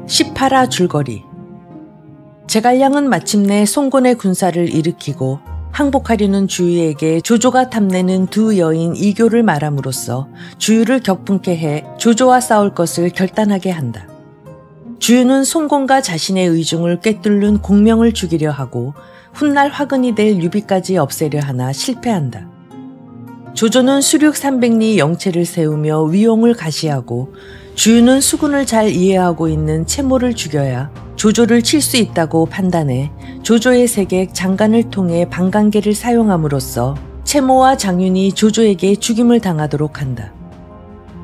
18화 줄거리. 제갈량은 마침내 송곤의 군사를 일으키고 항복하려는 주유에게 조조가 탐내는 두 여인 이교를 말함으로써 주유를 격분케 해 조조와 싸울 것을 결단하게 한다. 주유는 송곤과 자신의 의중을 꿰뚫는 공명을 죽이려 하고 훗날 화근이 될 유비까지 없애려 하나 실패한다. 조조는 수륙 300리 영체를 세우며 위용을 가시하고 주유는 수군을 잘 이해하고 있는 채모를 죽여야 조조를 칠 수 있다고 판단해 조조의 세객 장관을 통해 방간계를 사용함으로써 채모와 장윤이 조조에게 죽임을 당하도록 한다.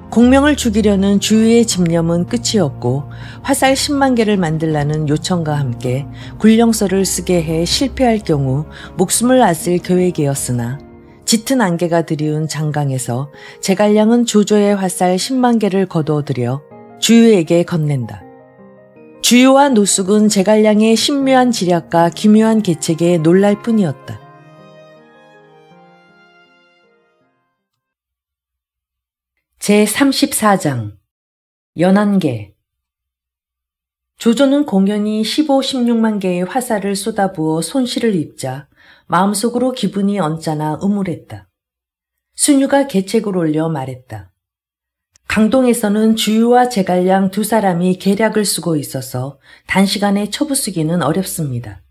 공명을 죽이려는 주유의 집념은 끝이 없고 화살 10만 개를 만들라는 요청과 함께 굴령서를 쓰게 해 실패할 경우 목숨을 앗을 계획이었으나 짙은 안개가 드리운 장강에서 제갈량은 조조의 화살 10만 개를 거두어들여 주유에게 건넨다. 주유와 노숙은 제갈량의 신묘한 지략과 기묘한 계책에 놀랄 뿐이었다. 제34장 연안계. 조조는 공연히 15, 16만 개의 화살을 쏟아부어 손실을 입자 마음속으로 기분이 언짢아 음울했다. 순유가 계책을 올려 말했다. 강동에서는 주유와 제갈량 두 사람이 계략을 쓰고 있어서 단시간에 쳐부수기는 어렵습니다.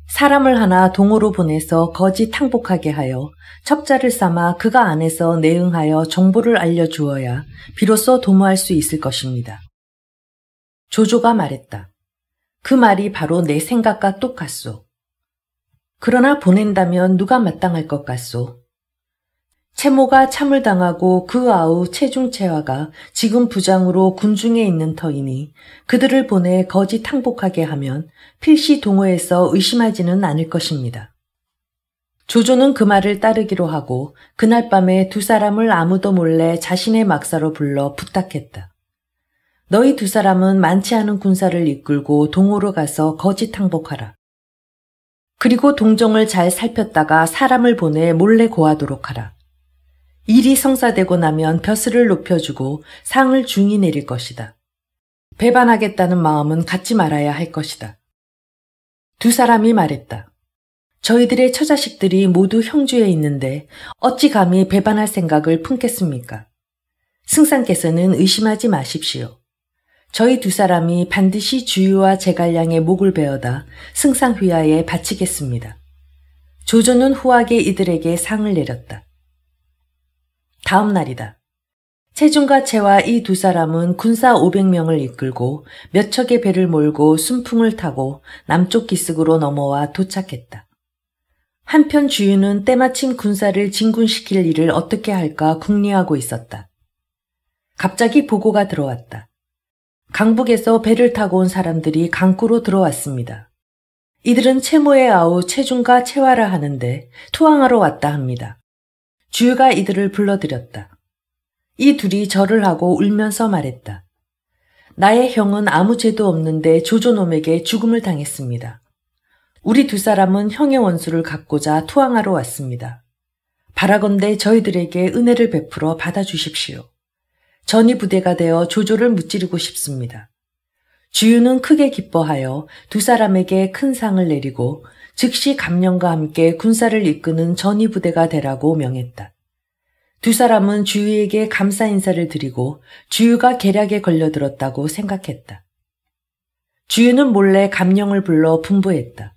사람을 하나 동호로 보내서 거짓 항복하게 하여 첩자를 삼아 그가 안에서 내응하여 정보를 알려주어야 비로소 도모할 수 있을 것입니다. 조조가 말했다. 그 말이 바로 내 생각과 똑같소. 그러나 보낸다면 누가 마땅할 것 같소? 채모가 참을 당하고 그 아우 채중채화가 지금 부장으로 군중에 있는 터이니 그들을 보내 거짓 항복하게 하면 필시 동호에서 의심하지는 않을 것입니다. 조조는 그 말을 따르기로 하고 그날 밤에 두 사람을 아무도 몰래 자신의 막사로 불러 부탁했다. 너희 두 사람은 많지 않은 군사를 이끌고 동호로 가서 거짓 항복하라. 그리고 동정을 잘 살폈다가 사람을 보내 몰래 고하도록 하라. 일이 성사되고 나면 벼슬을 높여주고 상을 중히 내릴 것이다. 배반하겠다는 마음은 갖지 말아야 할 것이다. 두 사람이 말했다. 저희들의 처자식들이 모두 형주에 있는데 어찌 감히 배반할 생각을 품겠습니까? 승상께서는 의심하지 마십시오. 저희 두 사람이 반드시 주유와 제갈량의 목을 베어다 승상 휘하에 바치겠습니다. 조조는 후하게 이들에게 상을 내렸다. 다음 날이다. 채중과 채와 이 두 사람은 군사 500명을 이끌고 몇 척의 배를 몰고 순풍을 타고 남쪽 기슭으로 넘어와 도착했다. 한편 주유는 때마침 군사를 진군시킬 일을 어떻게 할까 궁리하고 있었다. 갑자기 보고가 들어왔다. 강북에서 배를 타고 온 사람들이 강구로 들어왔습니다. 이들은 채모의 아우 채중과 채화라 하는데 투항하러 왔다 합니다. 주유가 이들을 불러들였다. 이 둘이 절을 하고 울면서 말했다. 나의 형은 아무 죄도 없는데 조조놈에게 죽음을 당했습니다. 우리 두 사람은 형의 원수를 갚고자 투항하러 왔습니다. 바라건대 저희들에게 은혜를 베풀어 받아주십시오. 전이 부대가 되어 조조를 무찌르고 싶습니다. 주유는 크게 기뻐하여 두 사람에게 큰 상을 내리고 즉시 감령과 함께 군사를 이끄는 전이 부대가 되라고 명했다. 두 사람은 주유에게 감사 인사를 드리고 주유가 계략에 걸려들었다고 생각했다. 주유는 몰래 감령을 불러 분부했다.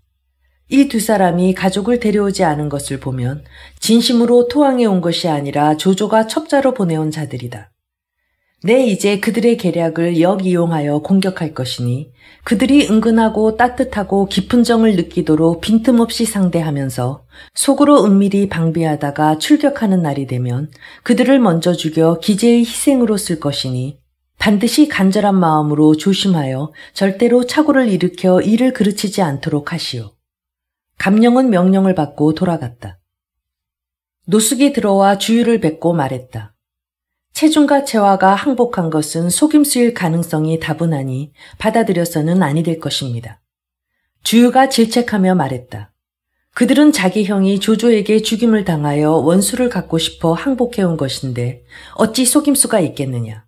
이 두 사람이 가족을 데려오지 않은 것을 보면 진심으로 토항에 온 것이 아니라 조조가 첩자로 보내온 자들이다. 내 이제 그들의 계략을 역이용하여 공격할 것이니 그들이 은근하고 따뜻하고 깊은 정을 느끼도록 빈틈없이 상대하면서 속으로 은밀히 방비하다가 출격하는 날이 되면 그들을 먼저 죽여 기재의 희생으로 쓸 것이니 반드시 간절한 마음으로 조심하여 절대로 착오를 일으켜 일을 그르치지 않도록 하시오. 감령은 명령을 받고 돌아갔다. 노숙이 들어와 주유를 뵙고 말했다. 채중과 채화가 항복한 것은 속임수일 가능성이 다분하니 받아들여서는 아니 될 것입니다. 주유가 질책하며 말했다. 그들은 자기 형이 조조에게 죽임을 당하여 원수를 갚고 싶어 항복해온 것인데 어찌 속임수가 있겠느냐.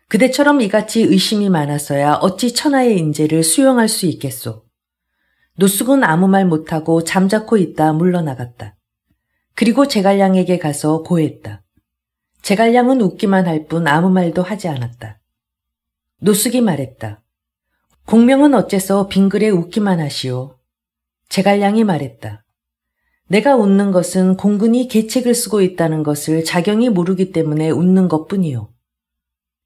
그대처럼 이같이 의심이 많아서야 어찌 천하의 인재를 수용할 수 있겠소. 노숙은 아무 말 못하고 잠자코 있다 물러나갔다. 그리고 제갈량에게 가서 고했다. 제갈량은 웃기만 할 뿐 아무 말도 하지 않았다. 노숙이 말했다. 공명은 어째서 빙글에 웃기만 하시오. 제갈량이 말했다. 내가 웃는 것은 공군이 계책을 쓰고 있다는 것을 자경이 모르기 때문에 웃는 것뿐이요.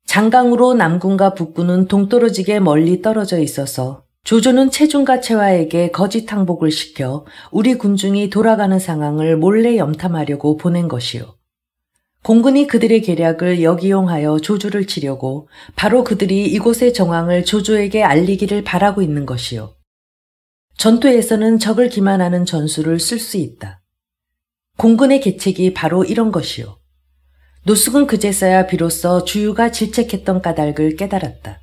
장강으로 남군과 북군은 동떨어지게 멀리 떨어져 있어서 조조는 체중과 채화에게 거짓 항복을 시켜 우리 군중이 돌아가는 상황을 몰래 염탐하려고 보낸 것이요. 공군이 그들의 계략을 역이용하여 조조를 치려고 바로 그들이 이곳의 정황을 조조에게 알리기를 바라고 있는 것이요. 전투에서는 적을 기만하는 전술을 쓸 수 있다. 공군의 계책이 바로 이런 것이요. 노숙은 그제서야 비로소 주유가 질책했던 까닭을 깨달았다.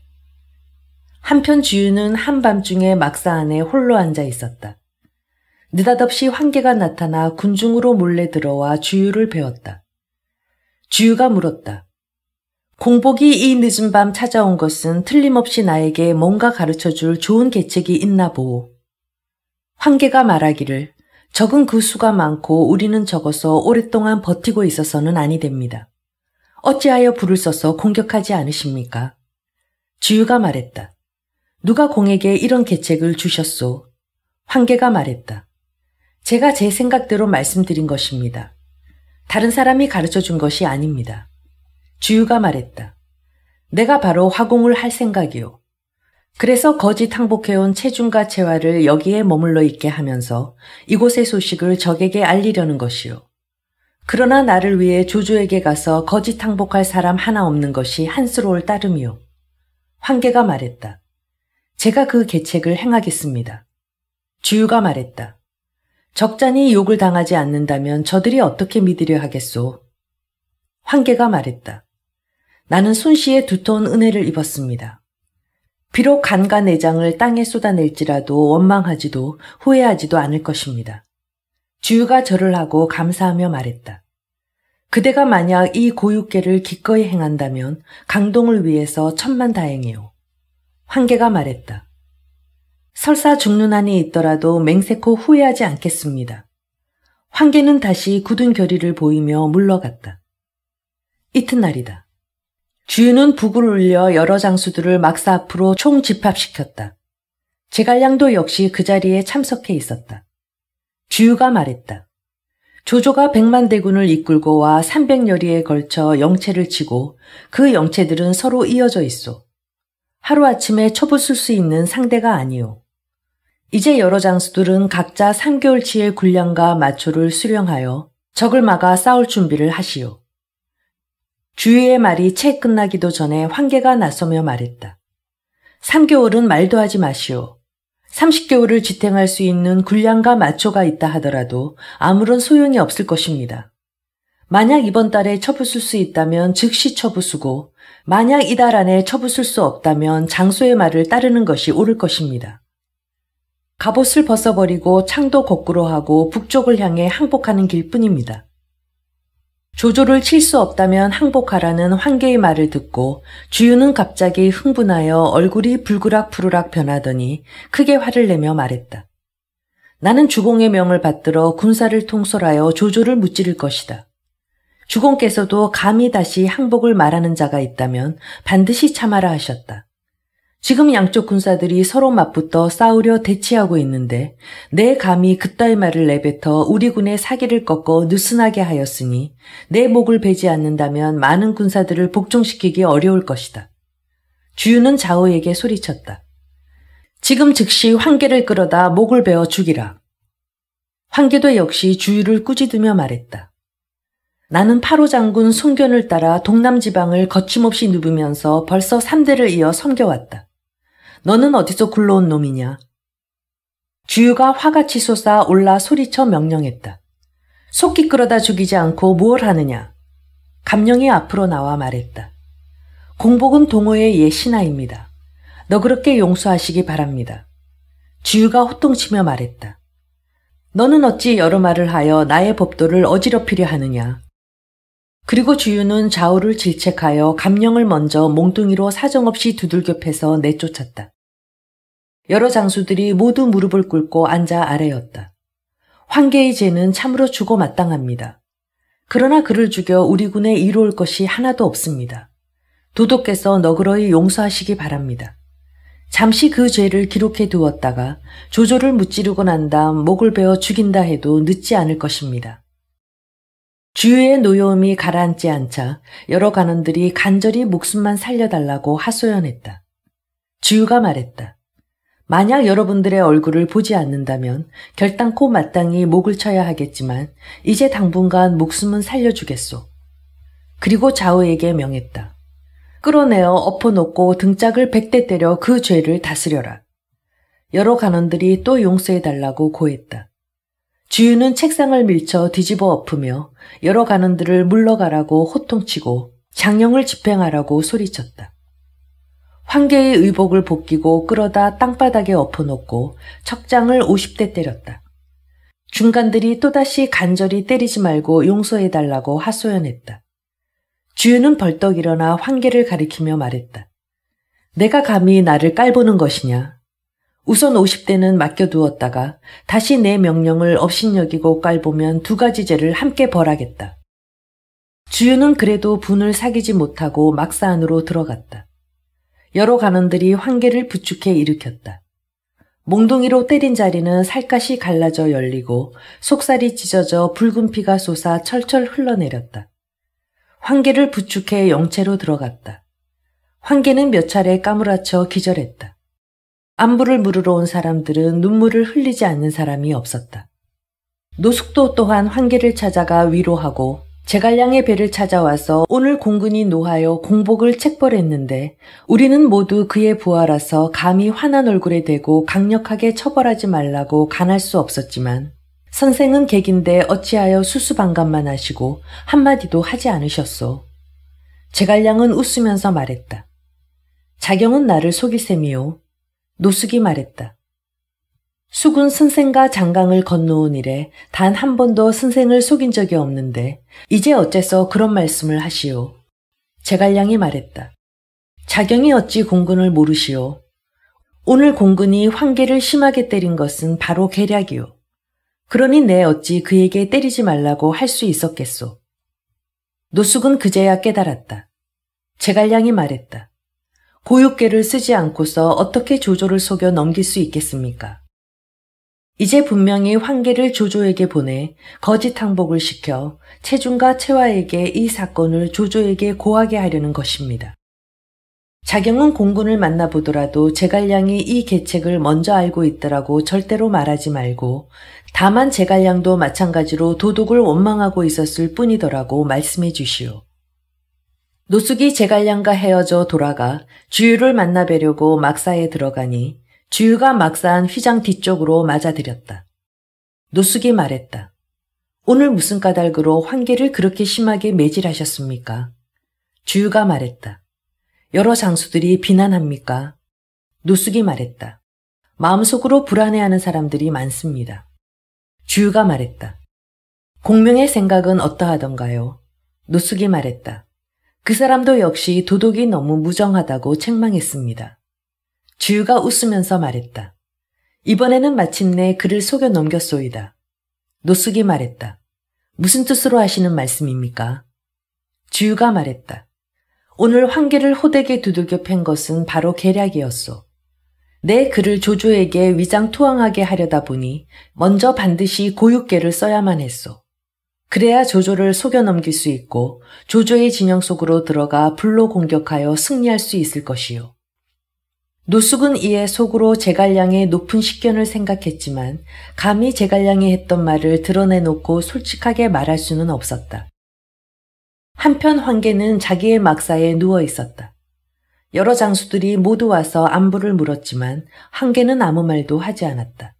한편 주유는 한밤중에 막사 안에 홀로 앉아 있었다. 느닷없이 황계가 나타나 군중으로 몰래 들어와 주유를 배웠다. 주유가 물었다. 공복이 이 늦은 밤 찾아온 것은 틀림없이 나에게 뭔가 가르쳐줄 좋은 계책이 있나 보오. 황계가 말하기를 적은 그 수가 많고 우리는 적어서 오랫동안 버티고 있어서는 아니 됩니다. 어찌하여 불을 써서 공격하지 않으십니까? 주유가 말했다. 누가 공에게 이런 계책을 주셨소? 황계가 말했다. 제가 제 생각대로 말씀드린 것입니다. 다른 사람이 가르쳐준 것이 아닙니다. 주유가 말했다. 내가 바로 화공을 할 생각이오. 그래서 거짓 항복해온 체중과 채화를 여기에 머물러 있게 하면서 이곳의 소식을 적에게 알리려는 것이오. 그러나 나를 위해 조조에게 가서 거짓 항복할 사람 하나 없는 것이 한스러울 따름이오. 황계가 말했다. 제가 그 계책을 행하겠습니다. 주유가 말했다. 적잖이 욕을 당하지 않는다면 저들이 어떻게 믿으려 하겠소? 황계가 말했다. 나는 손씨의 두터운 은혜를 입었습니다. 비록 간과 내장을 땅에 쏟아낼지라도 원망하지도 후회하지도 않을 것입니다. 주유가 절을 하고 감사하며 말했다. 그대가 만약 이 고육계를 기꺼이 행한다면 강동을 위해서 천만다행이오. 황계가 말했다. 설사 죽는 한이 있더라도 맹세코 후회하지 않겠습니다. 황계는 다시 굳은 결의를 보이며 물러갔다. 이튿날이다. 주유는 북을 울려 여러 장수들을 막사 앞으로 총 집합시켰다. 제갈량도 역시 그 자리에 참석해 있었다. 주유가 말했다. 조조가 100만 대군을 이끌고 와 300여리에 걸쳐 영체를 치고 그 영체들은 서로 이어져 있소. 하루아침에 쳐부술 수 있는 상대가 아니오. 이제 여러 장수들은 각자 3개월치의 군량과 마초를 수령하여 적을 막아 싸울 준비를 하시오. 주유의 말이 채 끝나기도 전에 황계가 나서며 말했다. 3개월은 말도 하지 마시오. 30개월을 지탱할 수 있는 군량과 마초가 있다 하더라도 아무런 소용이 없을 것입니다. 만약 이번 달에 쳐부술 수 있다면 즉시 쳐부수고 만약 이달 안에 쳐부술 수 없다면 장소의 말을 따르는 것이 옳을 것입니다. 갑옷을 벗어버리고 창도 거꾸로 하고 북쪽을 향해 항복하는 길뿐입니다. 조조를 칠 수 없다면 항복하라는 황계의 말을 듣고 주유는 갑자기 흥분하여 얼굴이 불그락푸르락 변하더니 크게 화를 내며 말했다. 나는 주공의 명을 받들어 군사를 통솔하여 조조를 무찌를 것이다. 주공께서도 감히 다시 항복을 말하는 자가 있다면 반드시 참아라 하셨다. 지금 양쪽 군사들이 서로 맞붙어 싸우려 대치하고 있는데 내 감히 그따위 말을 내뱉어 우리 군의 사기를 꺾어 느슨하게 하였으니 내 목을 베지 않는다면 많은 군사들을 복종시키기 어려울 것이다. 주유는 자오에게 소리쳤다. 지금 즉시 황계를 끌어다 목을 베어 죽이라. 황계도 역시 주유를 꾸짖으며 말했다. 나는 파로 장군 손견을 따라 동남지방을 거침없이 누비면서 벌써 3대를 이어 섬겨왔다. 너는 어디서 굴러온 놈이냐? 주유가 화같이 솟아 올라 소리쳐 명령했다. 속기 끌어다 죽이지 않고 무얼 하느냐? 감령이 앞으로 나와 말했다. 공복은 동호의 옛 신하입니다. 너그럽게 용서하시기 바랍니다. 주유가 호통치며 말했다. 너는 어찌 여러 말을 하여 나의 법도를 어지럽히려 하느냐. 그리고 주유는 좌우를 질책하여 감령을 먼저 몽둥이로 사정없이 두들겨 패서 내쫓았다. 여러 장수들이 모두 무릎을 꿇고 앉아 아뢰었다. 황계의 죄는 참으로 주고 마땅합니다. 그러나 그를 죽여 우리 군에 이로울 것이 하나도 없습니다. 도독께서 너그러이 용서하시기 바랍니다. 잠시 그 죄를 기록해 두었다가 조조를 무찌르고 난 다음 목을 베어 죽인다 해도 늦지 않을 것입니다. 주유의 노여움이 가라앉지 않자 여러 관원들이 간절히 목숨만 살려달라고 하소연했다. 주유가 말했다. 만약 여러분들의 얼굴을 보지 않는다면 결단코 마땅히 목을 쳐야 하겠지만 이제 당분간 목숨은 살려주겠소. 그리고 좌우에게 명했다. 끌어내어 엎어놓고 등짝을 100대 때려 그 죄를 다스려라. 여러 간원들이 또 용서해달라고 고했다. 주유는 책상을 밀쳐 뒤집어 엎으며 여러 간원들을 물러가라고 호통치고 장령을 집행하라고 소리쳤다. 황계의 의복을 벗기고 끌어다 땅바닥에 엎어놓고 척장을 50대 때렸다. 중간들이 또다시 간절히 때리지 말고 용서해달라고 하소연했다. 주유는 벌떡 일어나 황계를 가리키며 말했다. 내가 감히 나를 깔보는 것이냐. 우선 50대는 맡겨두었다가 다시 내 명령을 업신여기고 깔보면 2가지 죄를 함께 벌하겠다. 주유는 그래도 분을 사귀지 못하고 막사 안으로 들어갔다. 여러 간원들이 황계를 부축해 일으켰다. 몽둥이로 때린 자리는 살갗이 갈라져 열리고 속살이 찢어져 붉은 피가 솟아 철철 흘러내렸다. 황계를 부축해 영체로 들어갔다. 황계는 몇 차례 까무라쳐 기절했다. 안부를 물으러 온 사람들은 눈물을 흘리지 않는 사람이 없었다. 노숙도 또한 황계를 찾아가 위로하고 제갈량의 배를 찾아와서 오늘 공군이 노하여 공복을 책벌했는데 우리는 모두 그의 부하라서 감히 환한 얼굴에 대고 강력하게 처벌하지 말라고 간할 수 없었지만 선생은 객인데 어찌하여 수수방관만 하시고 한마디도 하지 않으셨소. 제갈량은 웃으면서 말했다. 자경은 나를 속일 셈이요. 노숙이 말했다. 숙은 선생과 장강을 건너온 이래 단 한 번도 선생을 속인 적이 없는데 이제 어째서 그런 말씀을 하시오. 제갈량이 말했다. 자경이 어찌 공군을 모르시오. 오늘 공군이 황계를 심하게 때린 것은 바로 계략이오. 그러니 내 어찌 그에게 때리지 말라고 할 수 있었겠소. 노숙은 그제야 깨달았다. 제갈량이 말했다. 고육계를 쓰지 않고서 어떻게 조조를 속여 넘길 수 있겠습니까? 이제 분명히 황계를 조조에게 보내 거짓 항복을 시켜 채중과 채화에게 이 사건을 조조에게 고하게 하려는 것입니다. 자경은 공군을 만나보더라도 제갈량이 이 계책을 먼저 알고 있더라고 절대로 말하지 말고 다만 제갈량도 마찬가지로 도독을 원망하고 있었을 뿐이더라고 말씀해 주시오. 노숙이 제갈량과 헤어져 돌아가 주유를 만나뵈려고 막사에 들어가니 주유가 막사한 휘장 뒤쪽으로 맞아들였다. 노숙이 말했다. 오늘 무슨 까닭으로 황계를 그렇게 심하게 매질하셨습니까? 주유가 말했다. 여러 장수들이 비난합니까? 노숙이 말했다. 마음속으로 불안해하는 사람들이 많습니다. 주유가 말했다. 공명의 생각은 어떠하던가요? 노숙이 말했다. 그 사람도 역시 도독이 너무 무정하다고 책망했습니다. 주유가 웃으면서 말했다. 이번에는 마침내 그를 속여 넘겼소이다. 노숙이 말했다. 무슨 뜻으로 하시는 말씀입니까? 주유가 말했다. 오늘 황계를 호되게 두들겨 팬 것은 바로 계략이었소. 내 글을 조조에게 위장투항하게 하려다 보니 먼저 반드시 고육계를 써야만 했소. 그래야 조조를 속여 넘길 수 있고 조조의 진영 속으로 들어가 불로 공격하여 승리할 수 있을 것이요. 노숙은 이에 속으로 제갈량의 높은 식견을 생각했지만 감히 제갈량이 했던 말을 드러내놓고 솔직하게 말할 수는 없었다. 한편 황계는 자기의 막사에 누워 있었다. 여러 장수들이 모두 와서 안부를 물었지만 황계는 아무 말도 하지 않았다.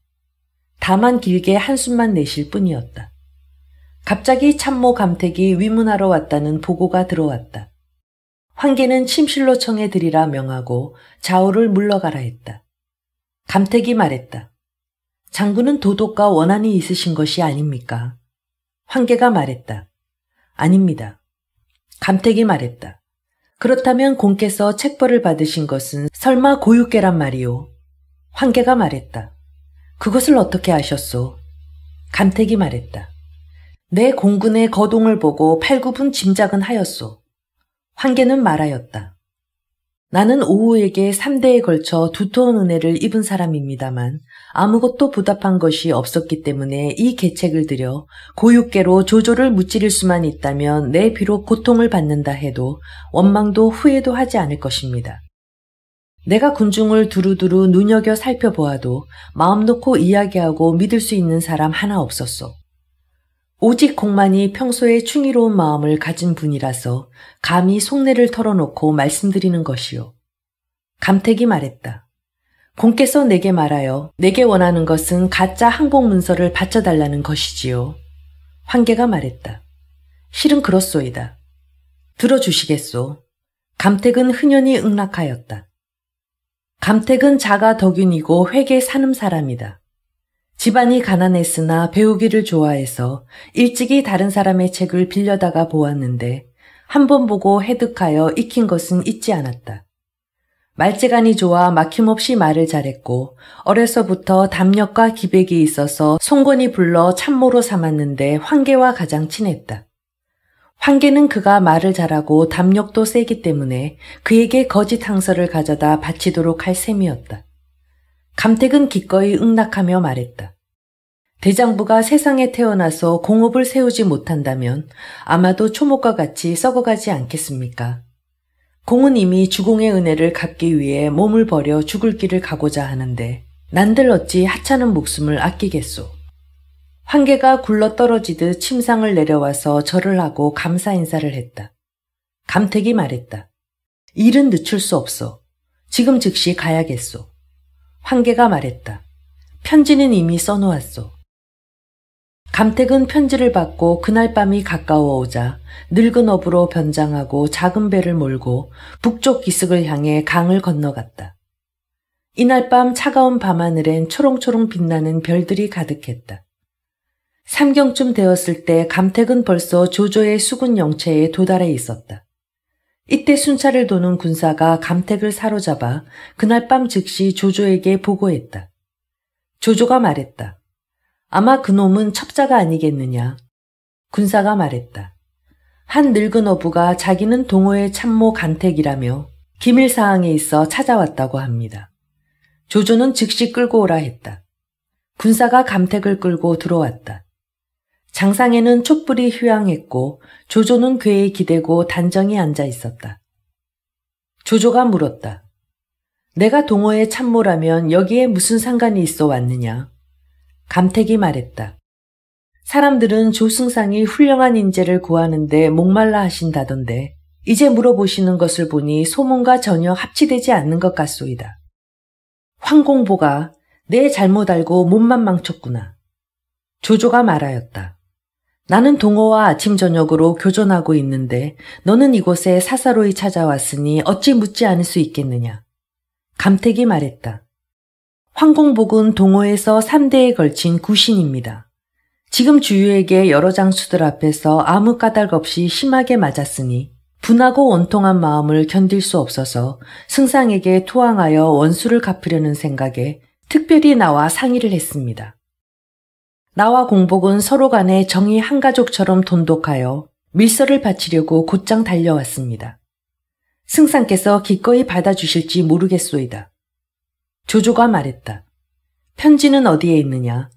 다만 길게 한숨만 내쉴 뿐이었다. 갑자기 참모 감택이 위문하러 왔다는 보고가 들어왔다. 황계는 침실로 청해 드리라 명하고 좌우를 물러가라 했다. 감택이 말했다. 장군은 도덕과 원한이 있으신 것이 아닙니까? 황계가 말했다. 아닙니다. 감택이 말했다. 그렇다면 공께서 책벌을 받으신 것은 설마 고육계란 말이오? 황계가 말했다. 그것을 어떻게 아셨소? 감택이 말했다. 내 공군의 거동을 보고 팔굽은 짐작은 하였소. 황계는 말하였다. 나는 오후에게 3대에 걸쳐 두터운 은혜를 입은 사람입니다만 아무것도 보답한 것이 없었기 때문에 이 계책을 들여 고육계로 조조를 무찌를 수만 있다면 내 비록 고통을 받는다 해도 원망도 후회도 하지 않을 것입니다. 내가 군중을 두루두루 눈여겨 살펴보아도 마음 놓고 이야기하고 믿을 수 있는 사람 하나 없었소. 오직 공만이 평소에 충의로운 마음을 가진 분이라서 감히 속내를 털어놓고 말씀드리는 것이요. 감택이 말했다. 공께서 내게 말하여 내게 원하는 것은 가짜 항복 문서를 바쳐달라는 것이지요. 황계가 말했다. 실은 그렇소이다. 들어주시겠소. 감택은 흔연히 응낙하였다. 감택은 자가 덕윤이고 회계 사는 사람이다. 집안이 가난했으나 배우기를 좋아해서 일찍이 다른 사람의 책을 빌려다가 보았는데 한 번 보고 해득하여 익힌 것은 잊지 않았다. 말재간이 좋아 막힘없이 말을 잘했고 어려서부터 담력과 기백이 있어서 송건이 불러 참모로 삼았는데 황계와 가장 친했다. 황계는 그가 말을 잘하고 담력도 세기 때문에 그에게 거짓 항서를 가져다 바치도록 할 셈이었다. 감택은 기꺼이 응낙하며 말했다. 대장부가 세상에 태어나서 공업을 세우지 못한다면 아마도 초목과 같이 썩어가지 않겠습니까? 공은 이미 주공의 은혜를 갚기 위해 몸을 버려 죽을 길을 가고자 하는데 난들 어찌 하찮은 목숨을 아끼겠소. 황계가 굴러 떨어지듯 침상을 내려와서 절을 하고 감사 인사를 했다. 감택이 말했다. 일은 늦출 수 없어. 지금 즉시 가야겠소. 황계가 말했다. 편지는 이미 써놓았소. 감택은 편지를 받고 그날 밤이 가까워오자 늙은 어부로 변장하고 작은 배를 몰고 북쪽 기슭을 향해 강을 건너갔다. 이날 밤 차가운 밤하늘엔 초롱초롱 빛나는 별들이 가득했다. 삼경쯤 되었을 때 감택은 벌써 조조의 수군 영체에 도달해 있었다. 이때 순찰을 도는 군사가 감택을 사로잡아 그날 밤 즉시 조조에게 보고했다. 조조가 말했다. 아마 그놈은 첩자가 아니겠느냐. 군사가 말했다. 한 늙은 어부가 자기는 동호의 참모 감택이라며 기밀사항에 있어 찾아왔다고 합니다. 조조는 즉시 끌고 오라 했다. 군사가 감택을 끌고 들어왔다. 장상에는 촛불이 휘황했고 조조는 궤에 기대고 단정히 앉아 있었다. 조조가 물었다. 내가 동호의 참모라면 여기에 무슨 상관이 있어 왔느냐? 감택이 말했다. 사람들은 조승상이 훌륭한 인재를 구하는데 목말라 하신다던데 이제 물어보시는 것을 보니 소문과 전혀 합치되지 않는 것 같소이다. 황공보가 내 잘못 알고 몸만 망쳤구나. 조조가 말하였다. 나는 동호와 아침 저녁으로 교전하고 있는데 너는 이곳에 사사로이 찾아왔으니 어찌 묻지 않을 수 있겠느냐. 감택이 말했다. 황공복은 동호에서 3대에 걸친 구신입니다. 지금 주유에게 여러 장수들 앞에서 아무 까닭 없이 심하게 맞았으니 분하고 원통한 마음을 견딜 수 없어서 승상에게 투항하여 원수를 갚으려는 생각에 특별히 나와 상의를 했습니다. 나와 공복은 서로 간에 정이 한 가족처럼 돈독하여 밀서를 바치려고 곧장 달려왔습니다. 승상께서 기꺼이 받아주실지 모르겠소이다. 조조가 말했다. 편지는 어디에 있느냐?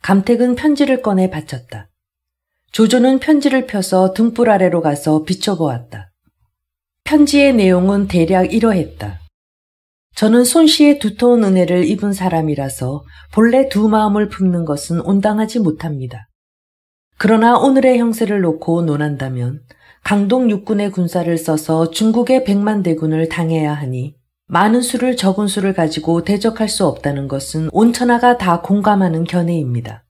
감택은 편지를 꺼내 바쳤다. 조조는 편지를 펴서 등불 아래로 가서 비춰보았다. 편지의 내용은 대략 이러했다. 저는 손씨의 두터운 은혜를 입은 사람이라서 본래 두 마음을 품는 것은 온당하지 못합니다. 그러나 오늘의 형세를 놓고 논한다면 강동 육군의 군사를 써서 중국의 100만 대군을 당해야 하니 많은 수를 적은 수를 가지고 대적할 수 없다는 것은 온천하가 다 공감하는 견해입니다.